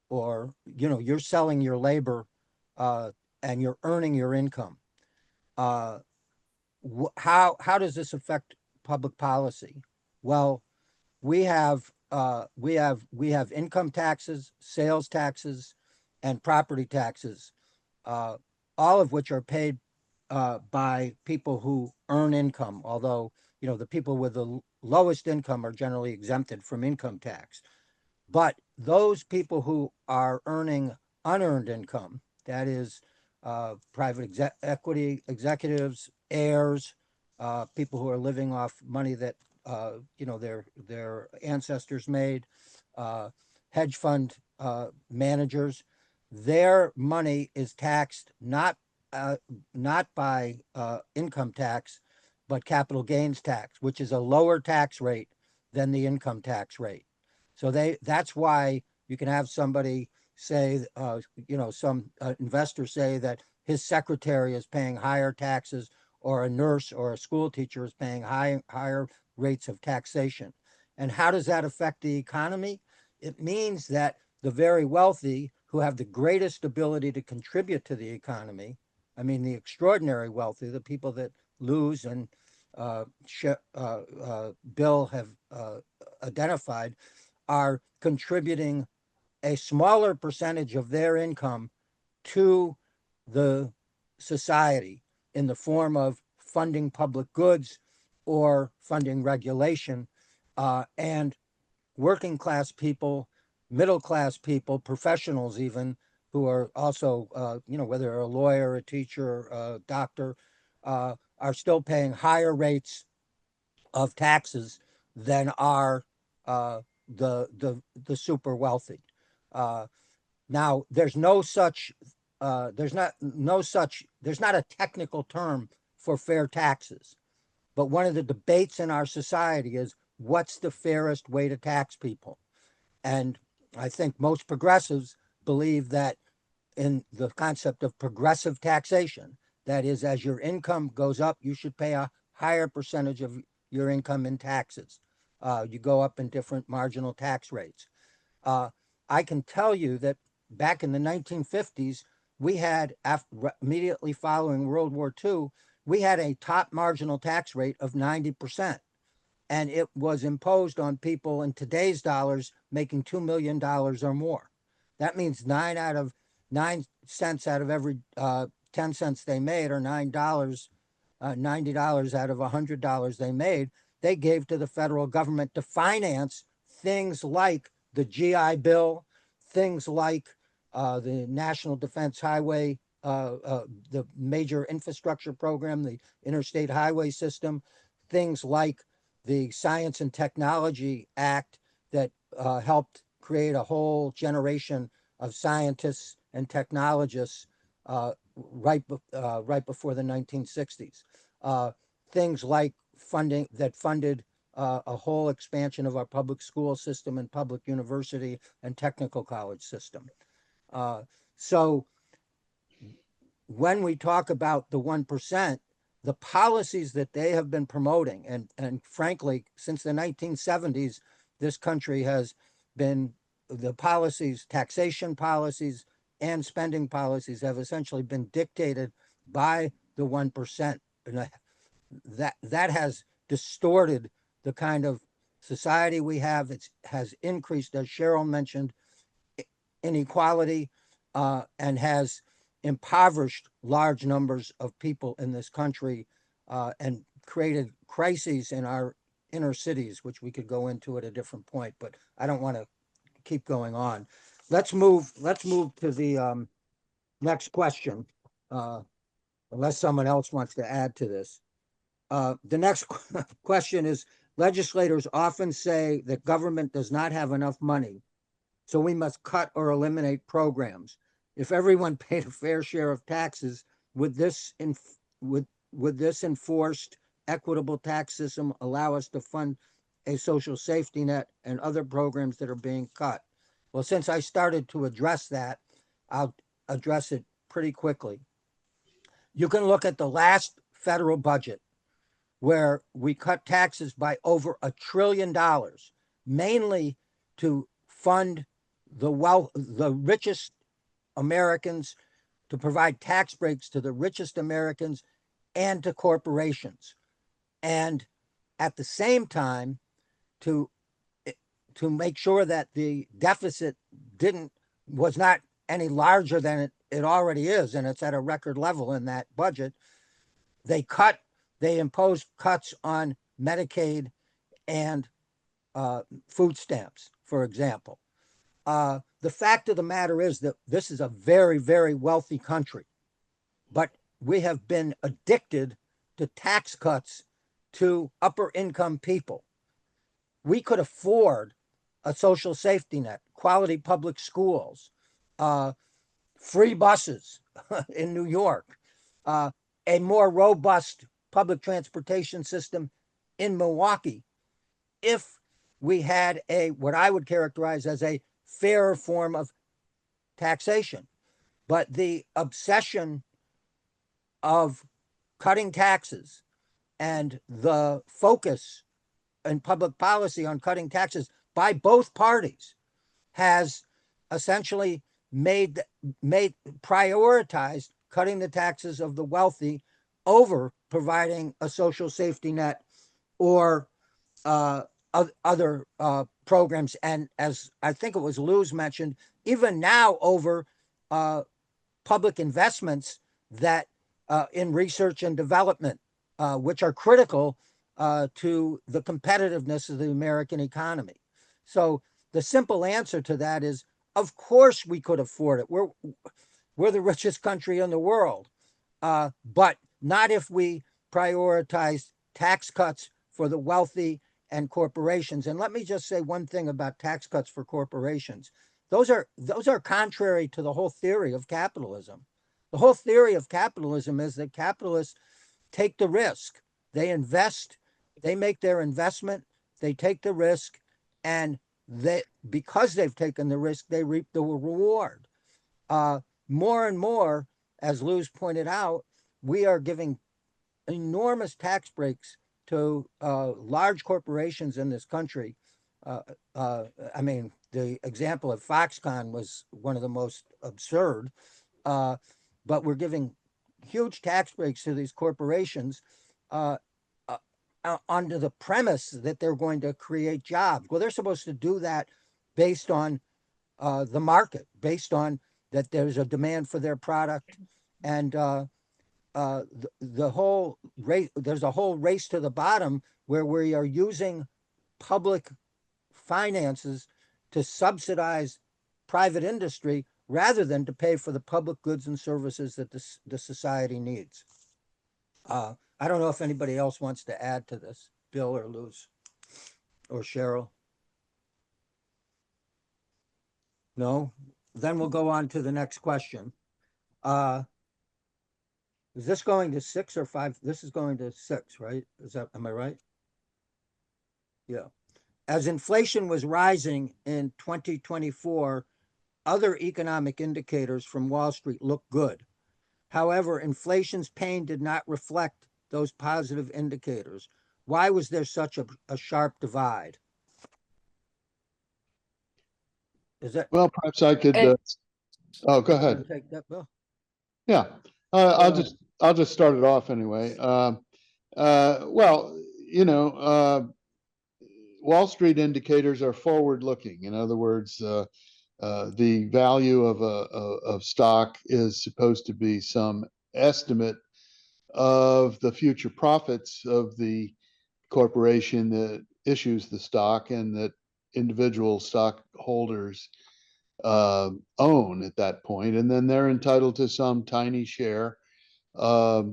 or you're selling your labor and you're earning your income. Uh, how does this affect public policy? Well, we have income taxes, sales taxes, and property taxes, uh, all of which are paid by people who earn income. Although the people with the lowest income are generally exempted from income tax. But those people who are earning unearned income, that is, private equity executives, heirs, people who are living off money that their ancestors made, uh, hedge fund managers, their money is taxed not by income tax, but capital gains tax, which is a lower tax rate than the income tax rate. So that's why you can have somebody say, some investor say that his secretary is paying higher taxes, or a nurse or a school teacher is paying higher rates of taxation. And how does that affect the economy? It means that the very wealthy, who have the greatest ability to contribute to the economy, I mean, the extraordinary wealthy, the people that Luz and Bill have identified, are contributing a smaller percentage of their income to the society in the form of funding public goods or funding regulation. And working class people, middle class people, professionals even, who are also, whether they're a lawyer, a teacher, a doctor, are still paying higher rates of taxes than are uh, the super wealthy. Now, there's no such, there's not a technical term for fair taxes. But one of the debates in our society is what's the fairest way to tax people? And I think most progressives believe that in the concept of progressive taxation, that is, as your income goes up, you should pay a higher percentage of your income in taxes. You go up in different marginal tax rates. Uh, I can tell you that back in the 1950s, we had, immediately following World War II, we had a top marginal tax rate of 90%. And it was imposed on people in today's dollars making $2 million or more. That means 9 cents out of every 10 cents they made, or $9, $90 out of $100 they made, they gave to the federal government to finance things like the GI Bill, things like the National Defense Highway, the major infrastructure program, the interstate highway system, things like the Science and Technology Act that helped create a whole generation of scientists and technologists right before the 1960s. Things like funding that funded a whole expansion of our public school system and public university and technical college system. So when we talk about the 1%, the policies that they have been promoting, and frankly, since the 1970s, this country has been, the policies, taxation policies and spending policies have essentially been dictated by the 1%. And that has distorted the kind of society we have. It has increased, as Cheryl mentioned, inequality, and has impoverished large numbers of people in this country, and created crises in our inner cities, which we could go into at a different point, but I don't want to keep going on. Let's move to the next question, unless someone else wants to add to this. The next question is, legislators often say that government does not have enough money, so we must cut or eliminate programs. If everyone paid a fair share of taxes, would this enforced equitable tax system allow us to fund a social safety net and other programs that are being cut? Well, since I started to address that, I'll address it pretty quickly. You can look at the last federal budget, where we cut taxes by over $1 trillion, mainly to fund the richest Americans, to provide tax breaks to the richest Americans and to corporations. And at the same time, to make sure that the deficit was not any larger than it already is, and it's at a record level in that budget, they imposed cuts on Medicaid and food stamps, for example. The fact of the matter is that this is a very, very wealthy country, but we have been addicted to tax cuts to upper income people. We could afford a social safety net, quality public schools, free buses in New York, a more robust public transportation system in Milwaukee, if we had what I would characterize as a fairer form of taxation. But the obsession of cutting taxes and the focus in public policy on cutting taxes by both parties has essentially prioritized cutting the taxes of the wealthy over providing a social safety net or other programs. And as I think it was Luz mentioned, even now over public investments that in research and development, which are critical to the competitiveness of the American economy. So the simple answer to that is, of course we could afford it. We're the richest country in the world, but not if we prioritize tax cuts for the wealthy and corporations. And let me just say one thing about tax cuts for corporations. those are contrary to the whole theory of capitalism. The whole theory of capitalism is that capitalists take the risk. They invest, they make their investment, they take the risk, and because they've taken the risk, they reap the reward. More and more, as Lou's pointed out, we are giving enormous tax breaks to large corporations in this country. I mean, the example of Foxconn was one of the most absurd, but we're giving huge tax breaks to these corporations uh, under the premise that they're going to create jobs. Well, they're supposed to do that based on the market, based on that there's a demand for their product, and the whole race. There's a whole race to the bottom where we are using public finances to subsidize private industry rather than to pay for the public goods and services that the society needs. I don't know if anybody else wants to add to this, Bill or Luz or Cheryl. No? Then we'll go on to the next question. Is this going to 6 or 5? This is going to 6, right? Am I right? Yeah. As inflation was rising in 2024, other economic indicators from Wall Street looked good. However, inflation's pain did not reflect those positive indicators. Why was there such a sharp divide? Is that? Well, perhaps I could, And oh, go ahead. Take that, Bill? Yeah, I'll just start it off anyway. Well, Wall Street indicators are forward-looking. In other words, the value of stock is supposed to be some estimate of the future profits of the corporation that issues the stock and that individual stockholders own at that point, and then they're entitled to some tiny share per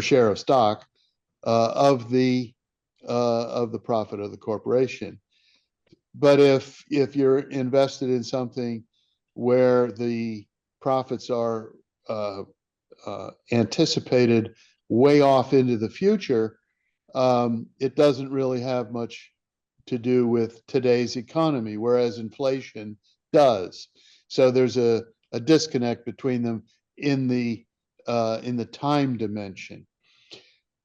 share of stock of the profit of the corporation. But if you're invested in something where the profits are anticipated way off into the future, it doesn't really have much to do with today's economy, whereas inflation does. So there's a disconnect between them in the time dimension.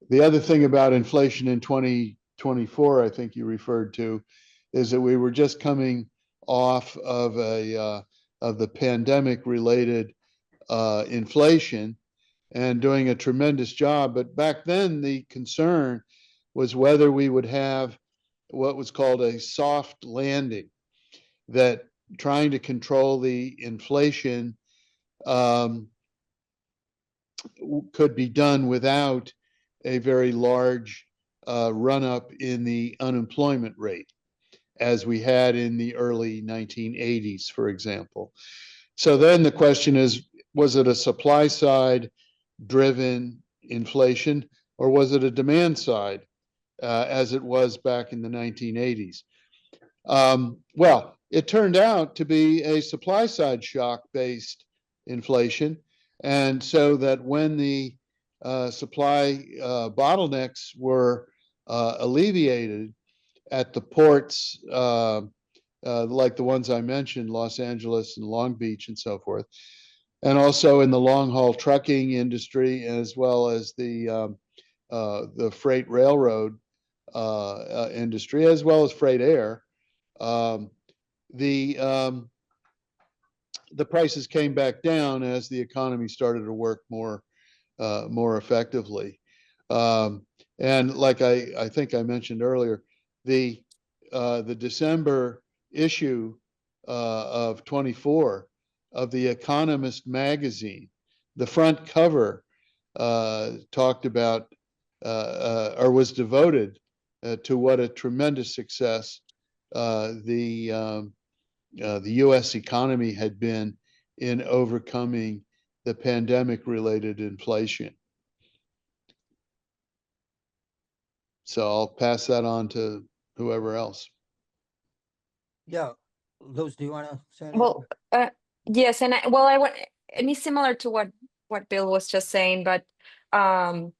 The other thing about inflation in 2024, I think you referred to, is that we were just coming off of the pandemic related inflation and doing a tremendous job. But back then, the concern was whether we would have what was called a soft landing, that trying to control the inflation could be done without a very large run up in the unemployment rate, as we had in the early 1980s, for example. So then the question is, was it a supply side driven inflation, or was it a demand side, as it was back in the 1980s? Well, it turned out to be a supply side shock based inflation. And so that when the supply bottlenecks were alleviated at the ports, like the ones I mentioned, Los Angeles and Long Beach and so forth, and also in the long haul trucking industry, as well as the freight railroad industry, as well as freight air, the prices came back down as the economy started to work more effectively. And like I think I mentioned earlier, the December issue of 24 of The Economist magazine, the front cover talked about or was devoted to what a tremendous success the U.S. economy had been in overcoming the pandemic-related inflation. So I'll pass that on to whoever else. Yeah, Luz, do you want to say anything? Well, yes, and I want, and it's similar to what Bill was just saying, but um,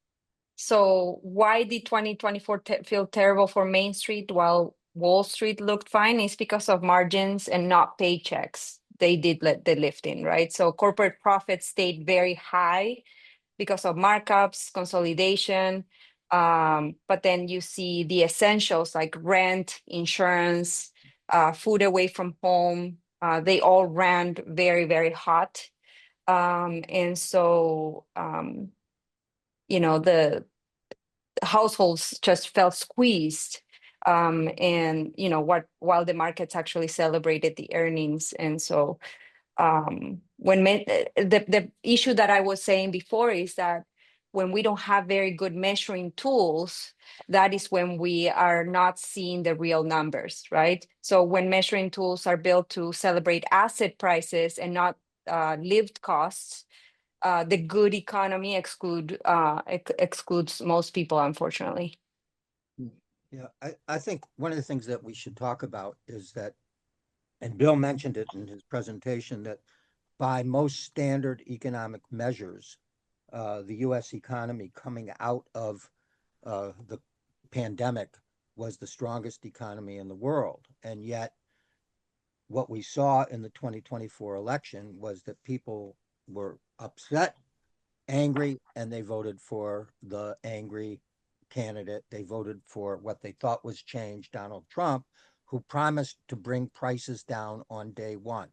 so why did 2024 feel terrible for Main Street while Wall Street looked fine? Is because of margins and not paychecks. They did let the lifting, right? So corporate profits stayed very high because of markups, consolidation. But then you see the essentials like rent, insurance, food away from home. They all ran very, very hot. And so, the households just felt squeezed. And while the markets actually celebrated the earnings. And so the issue that I was saying before is that when we don't have very good measuring tools, that is when we are not seeing the real numbers, right? So when measuring tools are built to celebrate asset prices and not lived costs, the good economy excludes most people, unfortunately. Yeah, I think one of the things that we should talk about is that, and Bill mentioned it in his presentation, that by most standard economic measures, the US economy coming out of the pandemic was the strongest economy in the world. And yet, what we saw in the 2024 election was that people were upset, angry, and they voted for the angry candidate. They voted for what they thought was change, Donald Trump, who promised to bring prices down on day one.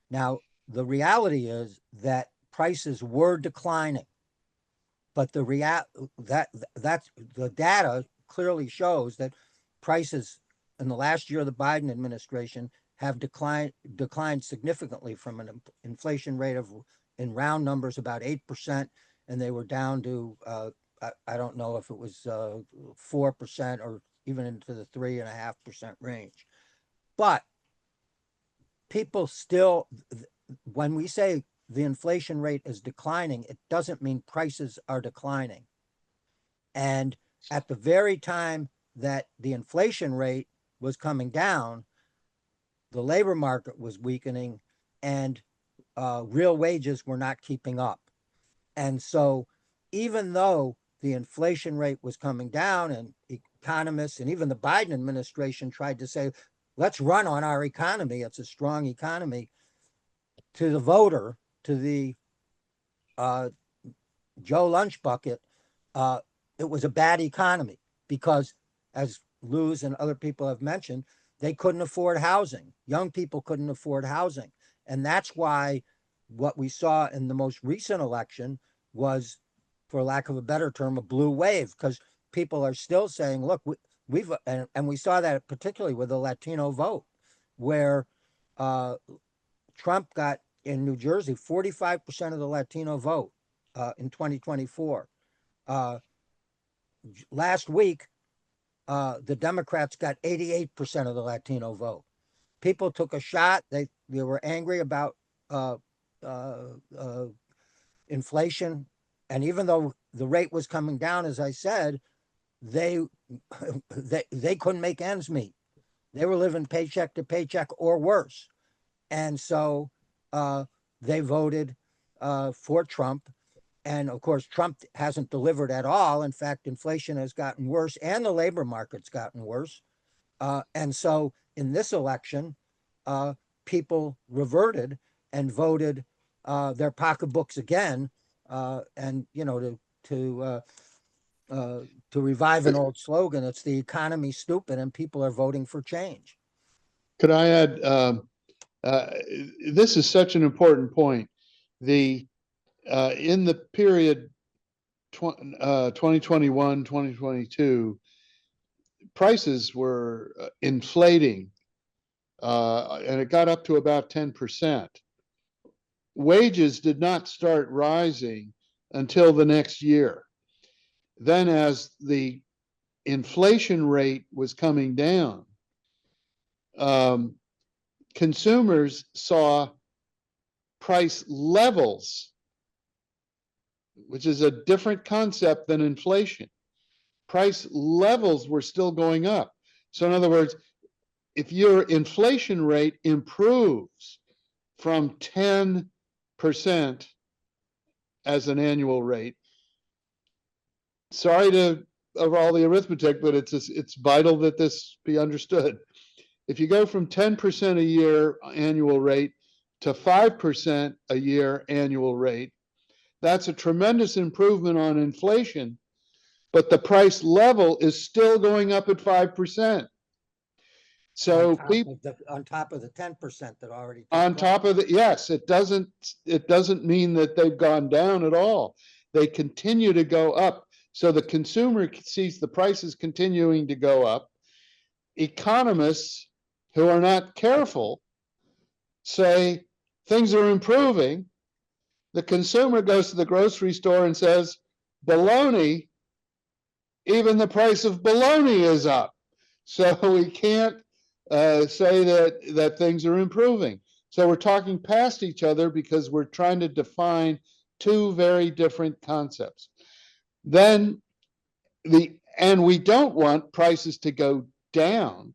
Now, the reality is that prices were declining, but that's the data clearly shows that prices in the last year of the Biden administration have declined significantly from an inflation rate of, in round numbers, about 8%, and they were down to I don't know if it was 4% or even into the 3.5% range. But people still, when we say the inflation rate is declining, it doesn't mean prices are declining. And at the very time that the inflation rate was coming down, the labor market was weakening and real wages were not keeping up. And so, even though the inflation rate was coming down, and economists and even the Biden administration tried to say, let's run on our economy, it's a strong economy, to the voter, to the uh, Joe Lunchbucket, it was a bad economy because, as Luz and other people have mentioned, they couldn't afford housing. Young people couldn't afford housing. And that's why what we saw in the most recent election was, for lack of a better term, a blue wave, because people are still saying, look, and we saw that particularly with the Latino vote, where Trump got in New Jersey 45% of the Latino vote in 2024. Last week, the Democrats got 88% of the Latino vote. People took a shot. They were angry about uh, uh, uh, inflation, and even though the rate was coming down, as I said, they they couldn't make ends meet. They were living paycheck to paycheck or worse, and so uh, they voted for Trump. And of course, Trump hasn't delivered at all. In fact, inflation has gotten worse and the labor market's gotten worse. And so in this election, uh, people reverted and voted their pocketbooks again. And, uh, to revive an old slogan, it's the economy stupid and people are voting for change. Could I add, this is such an important point. In the period 2021, 2022, prices were inflating, and it got up to about 10%. Wages did not start rising until the next year. Then, as the inflation rate was coming down, um, consumers saw price levels, which is a different concept than inflation. Price levels were still going up. So, in other words, if your inflation rate improves from 10% as an annual rate, sorry to of all the arithmetic, but it's vital that this be understood. If you go from 10% a year annual rate to 5% a year annual rate, that's a tremendous improvement on inflation, but the price level is still going up at 5%. So on top of the 10% that already took on place. top of the, yes, it doesn't mean that they've gone down at all. They continue to go up. So the consumer sees the prices continuing to go up. Economists who are not careful say things are improving. The consumer goes to the grocery store and says, bologna, even the price of bologna is up. So we can't say that things are improving. So we're talking past each other because we're trying to define two very different concepts. Then and we don't want prices to go down.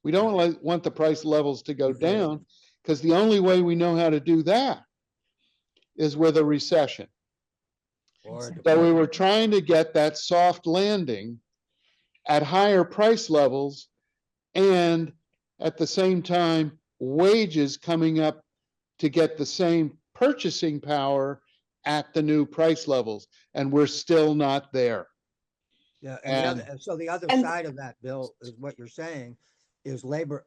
We don't want the price levels to go down, because the only way we know how to do that is with a recession. So we were trying to get that soft landing at higher price levels, and at the same time, wages coming up to get the same purchasing power at the new price levels. And we're still not there. Yeah, and the other side of that, Bill, is what you're saying is labor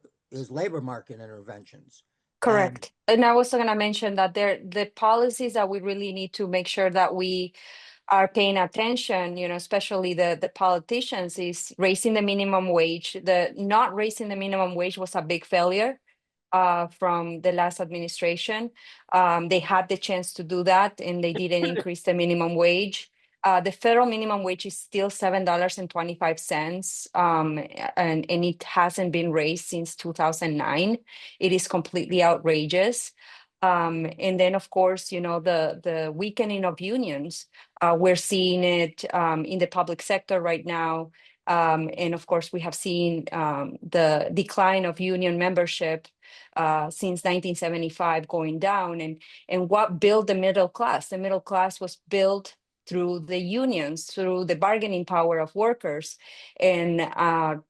market interventions. Correct. And I was going to mention that the policies that we really need to make sure that we are paying attention, especially the politicians, is raising the minimum wage. The not raising the minimum wage was a big failure from the last administration. They had the chance to do that, and they didn't increase the minimum wage. The federal minimum wage is still $7.25, and it hasn't been raised since 2009. It is completely outrageous. And then, of course, the weakening of unions. We're seeing it in the public sector right now. And of course, we have seen the decline of union membership since 1975 going down. And what built the middle class? The middle class was built through the unions, through the bargaining power of workers. And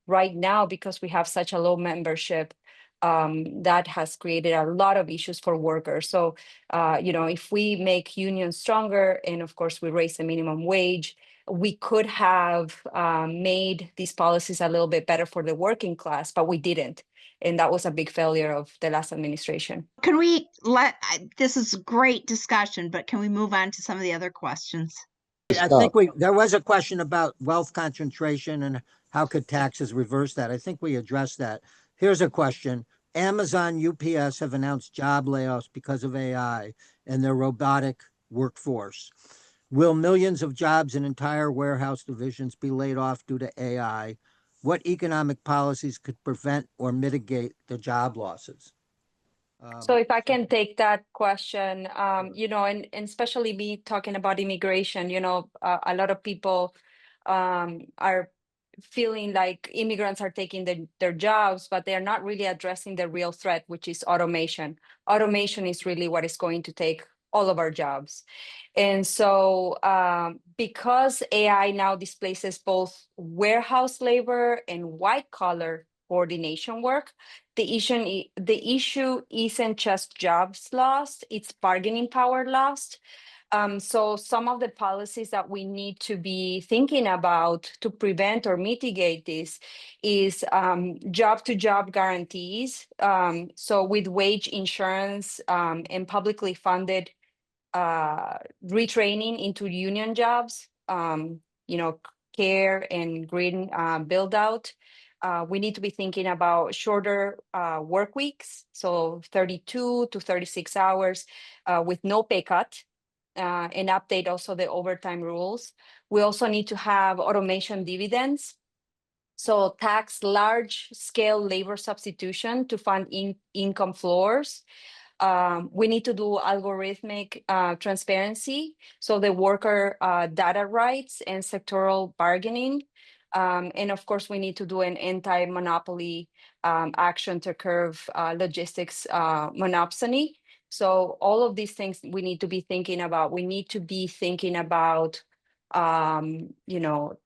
right now, because we have such a low membership, that has created a lot of issues for workers. So, if we make unions stronger, and of course we raise the minimum wage, we could have made these policies a little bit better for the working class, but we didn't. And that was a big failure of the last administration. Can we this is a great discussion, but can we move on to some of the other questions? I think there was a question about wealth concentration and how could taxes reverse that. I think we addressed that. Here's a question. Amazon, UPS have announced job layoffs because of AI and their robotic workforce. Will millions of jobs in entire warehouse divisions be laid off due to AI? What economic policies could prevent or mitigate the job losses? So if I can take that question, and especially me talking about immigration, a lot of people are feeling like immigrants are taking their jobs, but they're not really addressing the real threat, which is automation. Automation is really what is going to take all of our jobs. And so because AI now displaces both warehouse labor and white collar coordination work, the issue isn't just jobs lost, it's bargaining power lost. So some of the policies that we need to be thinking about to prevent or mitigate this is job-to-job guarantees. So with wage insurance and publicly funded retraining into union jobs, care and green build out. We need to be thinking about shorter work weeks, so 32 to 36 hours with no pay cut, and update also the overtime rules. We also need to have automation dividends. So tax large scale labor substitution to fund income floors. We need to do algorithmic transparency, so the worker data rights and sectoral bargaining. And of course, we need to do an anti-monopoly action to curb logistics monopsony. So all of these things we need to be thinking about. We need to be thinking about,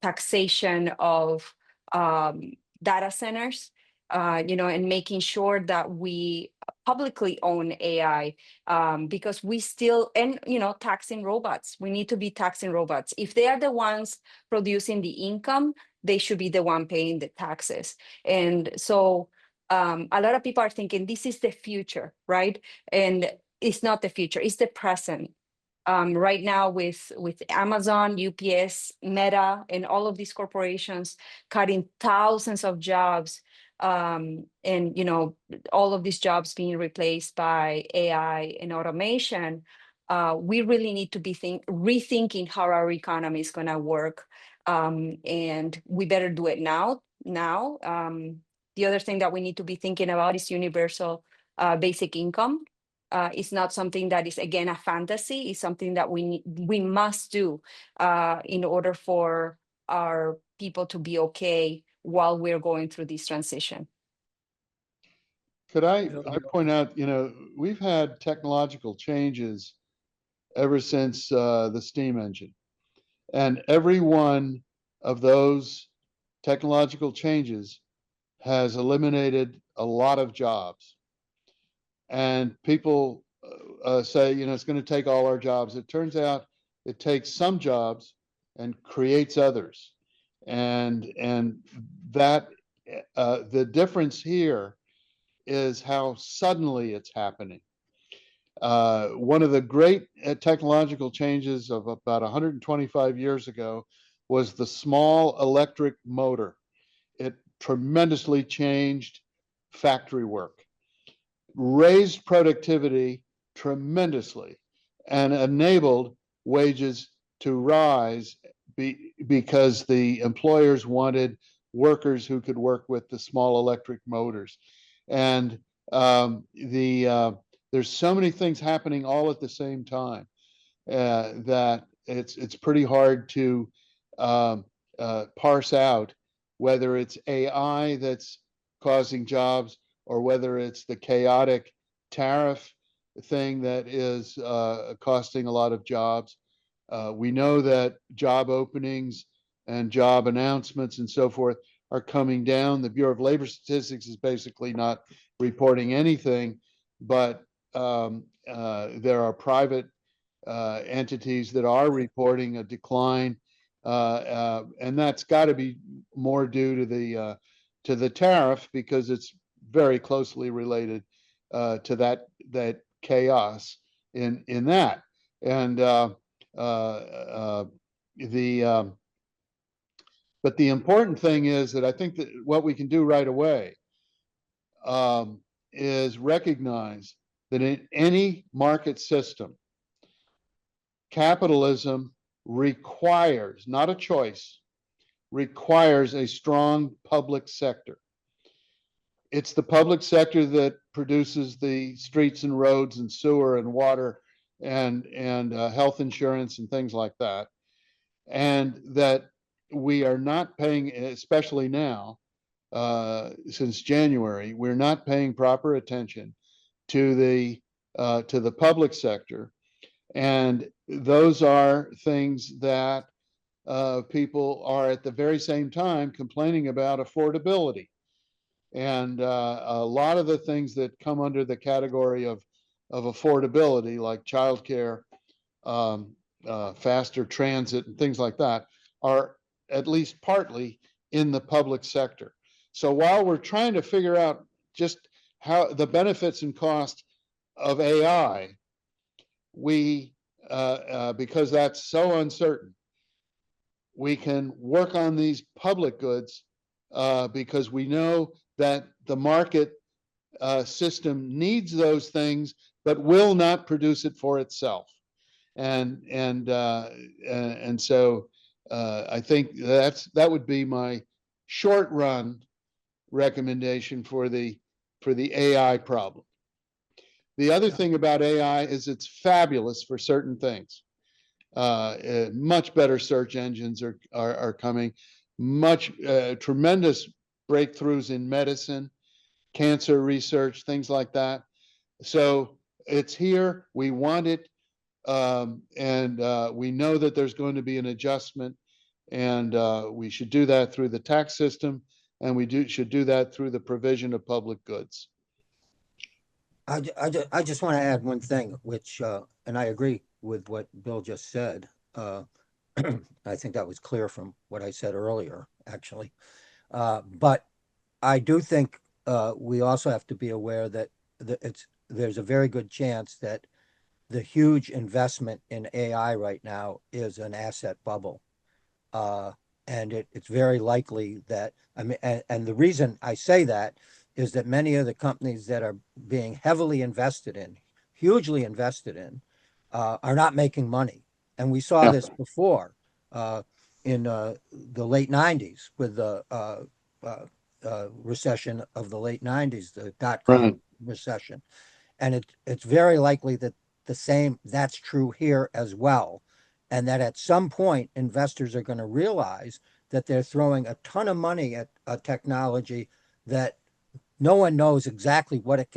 taxation of data centers, and making sure that we publicly own AI, because we still, and, taxing robots. We need to be taxing robots. If they are the ones producing the income, they should be the one paying the taxes. And so a lot of people are thinking this is the future, right? And it's not the future, it's the present. Right now with Amazon, UPS, Meta, and all of these corporations cutting thousands of jobs, and all of these jobs being replaced by AI and automation, we really need to be rethinking how our economy is going to work, and we better do it now. The other thing that we need to be thinking about is universal basic income. It's not something that is, again, a fantasy. It's something that we must do in order for our people to be okay while we're going through this transition. Could I point out, we've had technological changes ever since the steam engine. And every one of those technological changes has eliminated a lot of jobs. And people say, it's going to take all our jobs. It turns out it takes some jobs and creates others. And that the difference here is how suddenly it's happening. One of the great technological changes of about 125 years ago was the small electric motor. It tremendously changed factory work, raised productivity tremendously, and enabled wages to rise because the employers wanted workers who could work with the small electric motors. And there's so many things happening all at the same time that it's pretty hard to parse out whether it's AI that's causing jobs or whether it's the chaotic tariff thing that is costing a lot of jobs. We know that job openings and job announcements and so forth are coming down. The Bureau of Labor Statistics is basically not reporting anything, but there are private entities that are reporting a decline, and that's got to be more due to the tariff because it's very closely related to that chaos in that. And but the important thing is that I think that what we can do right away is recognize that in any market system, capitalism requires, not a choice, requires a strong public sector. It's the public sector that produces the streets and roads and sewer and water and health insurance and things like that. And that we are not paying, especially now, since January, we're not paying proper attention to the public sector. And those are things that people are at the very same time complaining about affordability. And a lot of the things that come under the category of affordability, like childcare, faster transit, and things like that, are at least partly in the public sector. So while we're trying to figure out just how the benefits and costs of AI, we, because that's so uncertain, we can work on these public goods because we know that the market system needs those things, but will not produce it for itself. And so I think that would be my short run recommendation for the AI problem. The other thing about AI is it's fabulous for certain things. Much better search engines are coming. tremendous breakthroughs in medicine, cancer research, things like that. So it's here. We want it. And we know that there's going to be an adjustment, and we should do that through the tax system, and should do that through the provision of public goods. I just want to add one thing, which, and I agree with what Bill just said. I think that was clear from what I said earlier, actually. But I do think we also have to be aware that there's a very good chance that the huge investment in AI right now is an asset bubble. Uh, and it's very likely that, I mean, and the reason I say that is that many of the companies that are being heavily invested in, hugely invested in, are not making money. And we saw Yeah. this before in the late 90s with the recession of the late 90s, the dot-com Right. recession. And it's very likely that that's true here as well. And that at some point, investors are going to realize that they're throwing a ton of money at a technology that no one knows exactly what it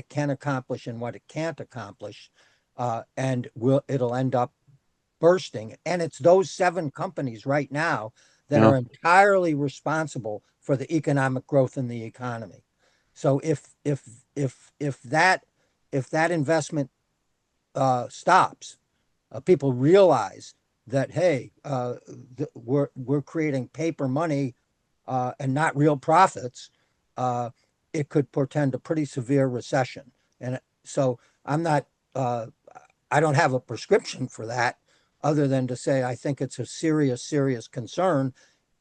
can accomplish and what it can't accomplish, and it'll end up bursting. And it's those 7 companies right now that Yeah. are entirely responsible for the economic growth in the economy. So if that investment stops, people realize that, hey, we're creating paper money and not real profits. Uh, it could portend a pretty severe recession. And so I'm not. I don't have a prescription for that, other than to say I think it's a serious concern,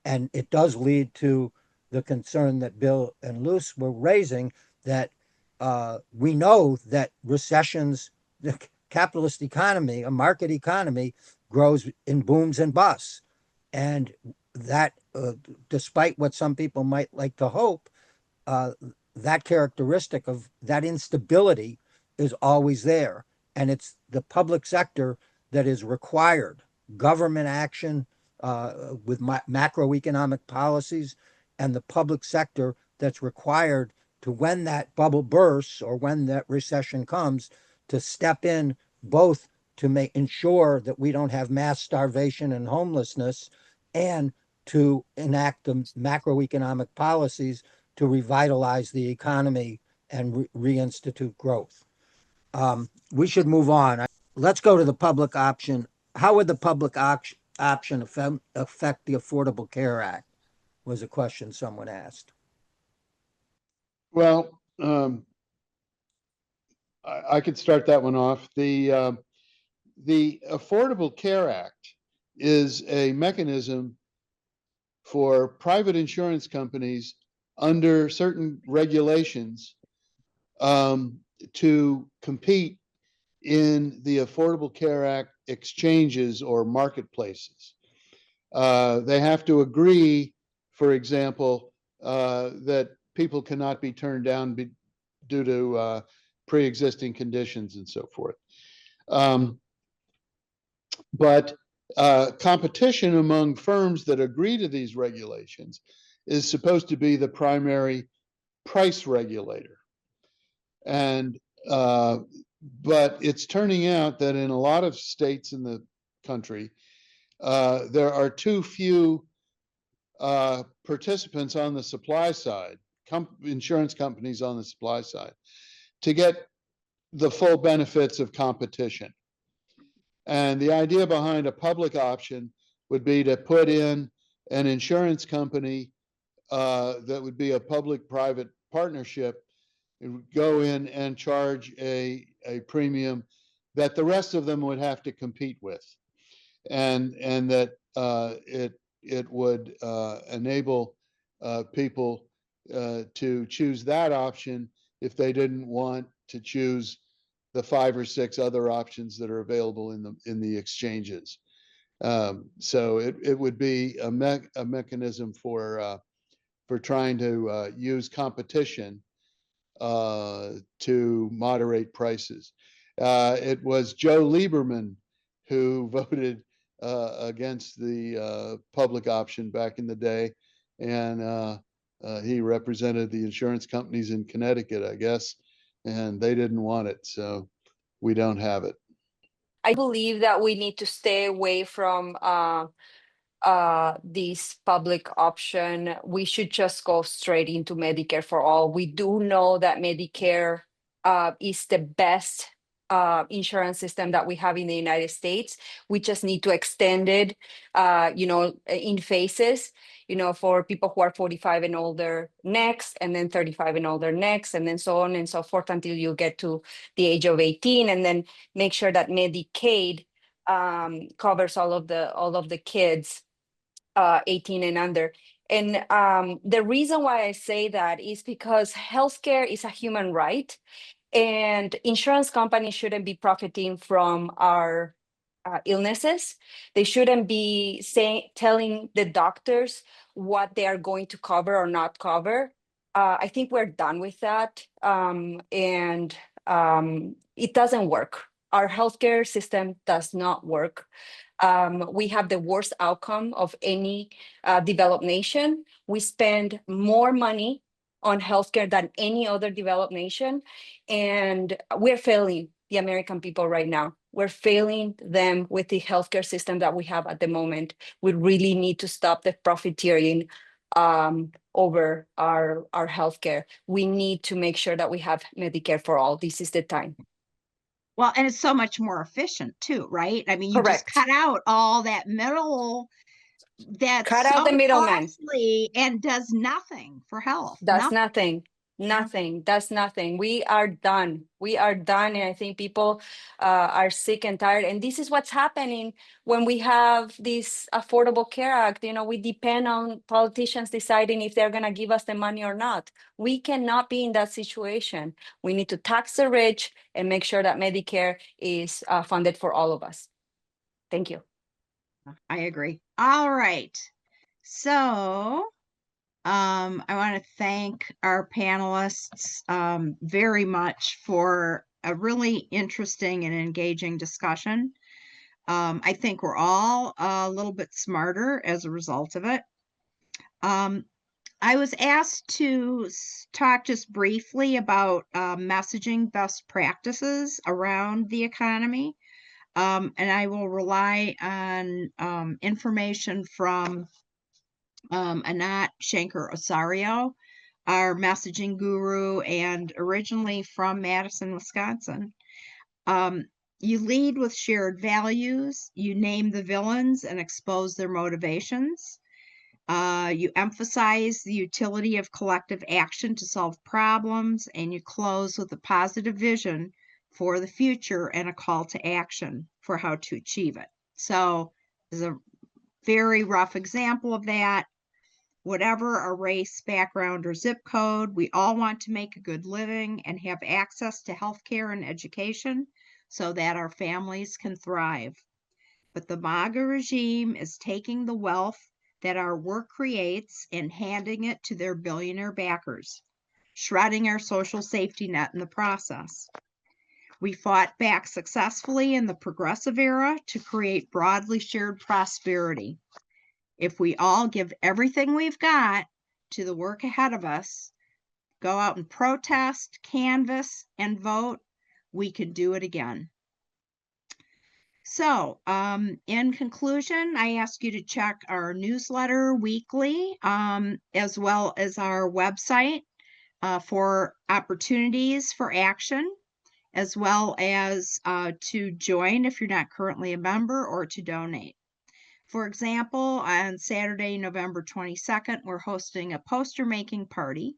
and it does lead to the concern that Bill and Luce were raising, that we know that recessions, the capitalist economy, a market economy, grows in booms and busts. And that, despite what some people might like to hope, uh, that characteristic of that instability is always there. And it's the public sector that is required, government action with macroeconomic policies, and the public sector that's required to, when that bubble bursts or when that recession comes, to step in, both to ensure that we don't have mass starvation and homelessness, and to enact the macroeconomic policies to revitalize the economy and reinstitute growth. We should move on. Let's go to the public option. How would the public option affect the Affordable Care Act? Was a question someone asked. Well, I could start that one off. The Affordable Care Act is a mechanism for private insurance companies under certain regulations to compete in the Affordable Care Act exchanges or marketplaces. They have to agree, for example, that people cannot be turned down due to pre-existing conditions and so forth. But competition among firms that agree to these regulations is supposed to be the primary price regulator. And but it's turning out that in a lot of states in the country, there are too few participants on the supply side, insurance companies on the supply side, to get the full benefits of competition. And the idea behind a public option would be to put in an insurance company that would be a public-private partnership. It would go in and charge a premium that the rest of them would have to compete with, and that it would enable people to choose that option if they didn't want to choose the 5 or 6 other options that are available in the exchanges. So it would be a mechanism for trying to use competition to moderate prices. It was Joe Lieberman who voted against the public option back in the day, and he represented the insurance companies in Connecticut, I guess, and they didn't want it, so we don't have it. I believe that we need to stay away from this public option. We should just go straight into Medicare for all. We do know that Medicare is the best insurance system that we have in the United States. We just need to extend it, in phases, for people who are 45 and older next, and then 35 and older next, and then so on and so forth until you get to the age of 18, and then make sure that Medicaid covers all of the kids 18 and under. And the reason why I say that is because healthcare is a human right, and insurance companies shouldn't be profiting from our illnesses. They shouldn't be telling the doctors what they are going to cover or not cover. I think we're done with that, and it doesn't work. Our healthcare system does not work. We have the worst outcome of any developed nation. We spend more money on healthcare than any other developed nation, and we're failing the American people right now. We're failing them with the healthcare system that we have at the moment. We really need to stop the profiteering over our healthcare. We need to make sure that we have Medicare for all. This is the time. Well, and it's so much more efficient too, right? I mean, you just Correct. cut out all that middle that's Cut out so the middleman. costly and does nothing for health. That's nothing. Nothing. That's nothing. We are done. We are done. And I think people are sick and tired. And this is what's happening when we have this Affordable Care Act. We depend on politicians deciding if they're going to give us the money or not. We cannot be in that situation. We need to tax the rich and make sure that Medicare is funded for all of us. Thank you. I agree. All right. So I want to thank our panelists very much for a really interesting and engaging discussion. I think we're all a little bit smarter as a result of it. I was asked to talk just briefly about messaging best practices around the economy. And I will rely on information from Anat Shanker-Osario, our messaging guru, and originally from Madison, Wisconsin. You lead with shared values, you name the villains and expose their motivations. You emphasize the utility of collective action to solve problems, and you close with a positive vision for the future and a call to action for how to achieve it. So, this is a very rough example of that. Whatever our race, background, or zip code, we all want to make a good living and have access to healthcare and education so that our families can thrive. But the MAGA regime is taking the wealth that our work creates and handing it to their billionaire backers, shredding our social safety net in the process. We fought back successfully in the progressive era to create broadly shared prosperity. If we all give everything we've got to the work ahead of us, go out and protest, canvass, and vote, we can do it again. So, in conclusion, I ask you to check our newsletter weekly, as well as our website for opportunities for action, as well as to join if you're not currently a member, or to donate. For example, on Saturday, November 22nd, we're hosting a poster making party.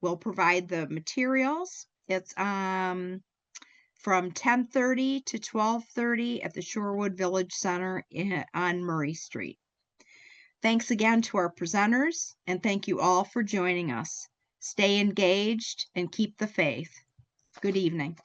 We'll provide the materials. It's from 10:30 to 12:30 at the Shorewood Village Center on Murray Street. Thanks again to our presenters, and thank you all for joining us. Stay engaged and keep the faith. Good evening.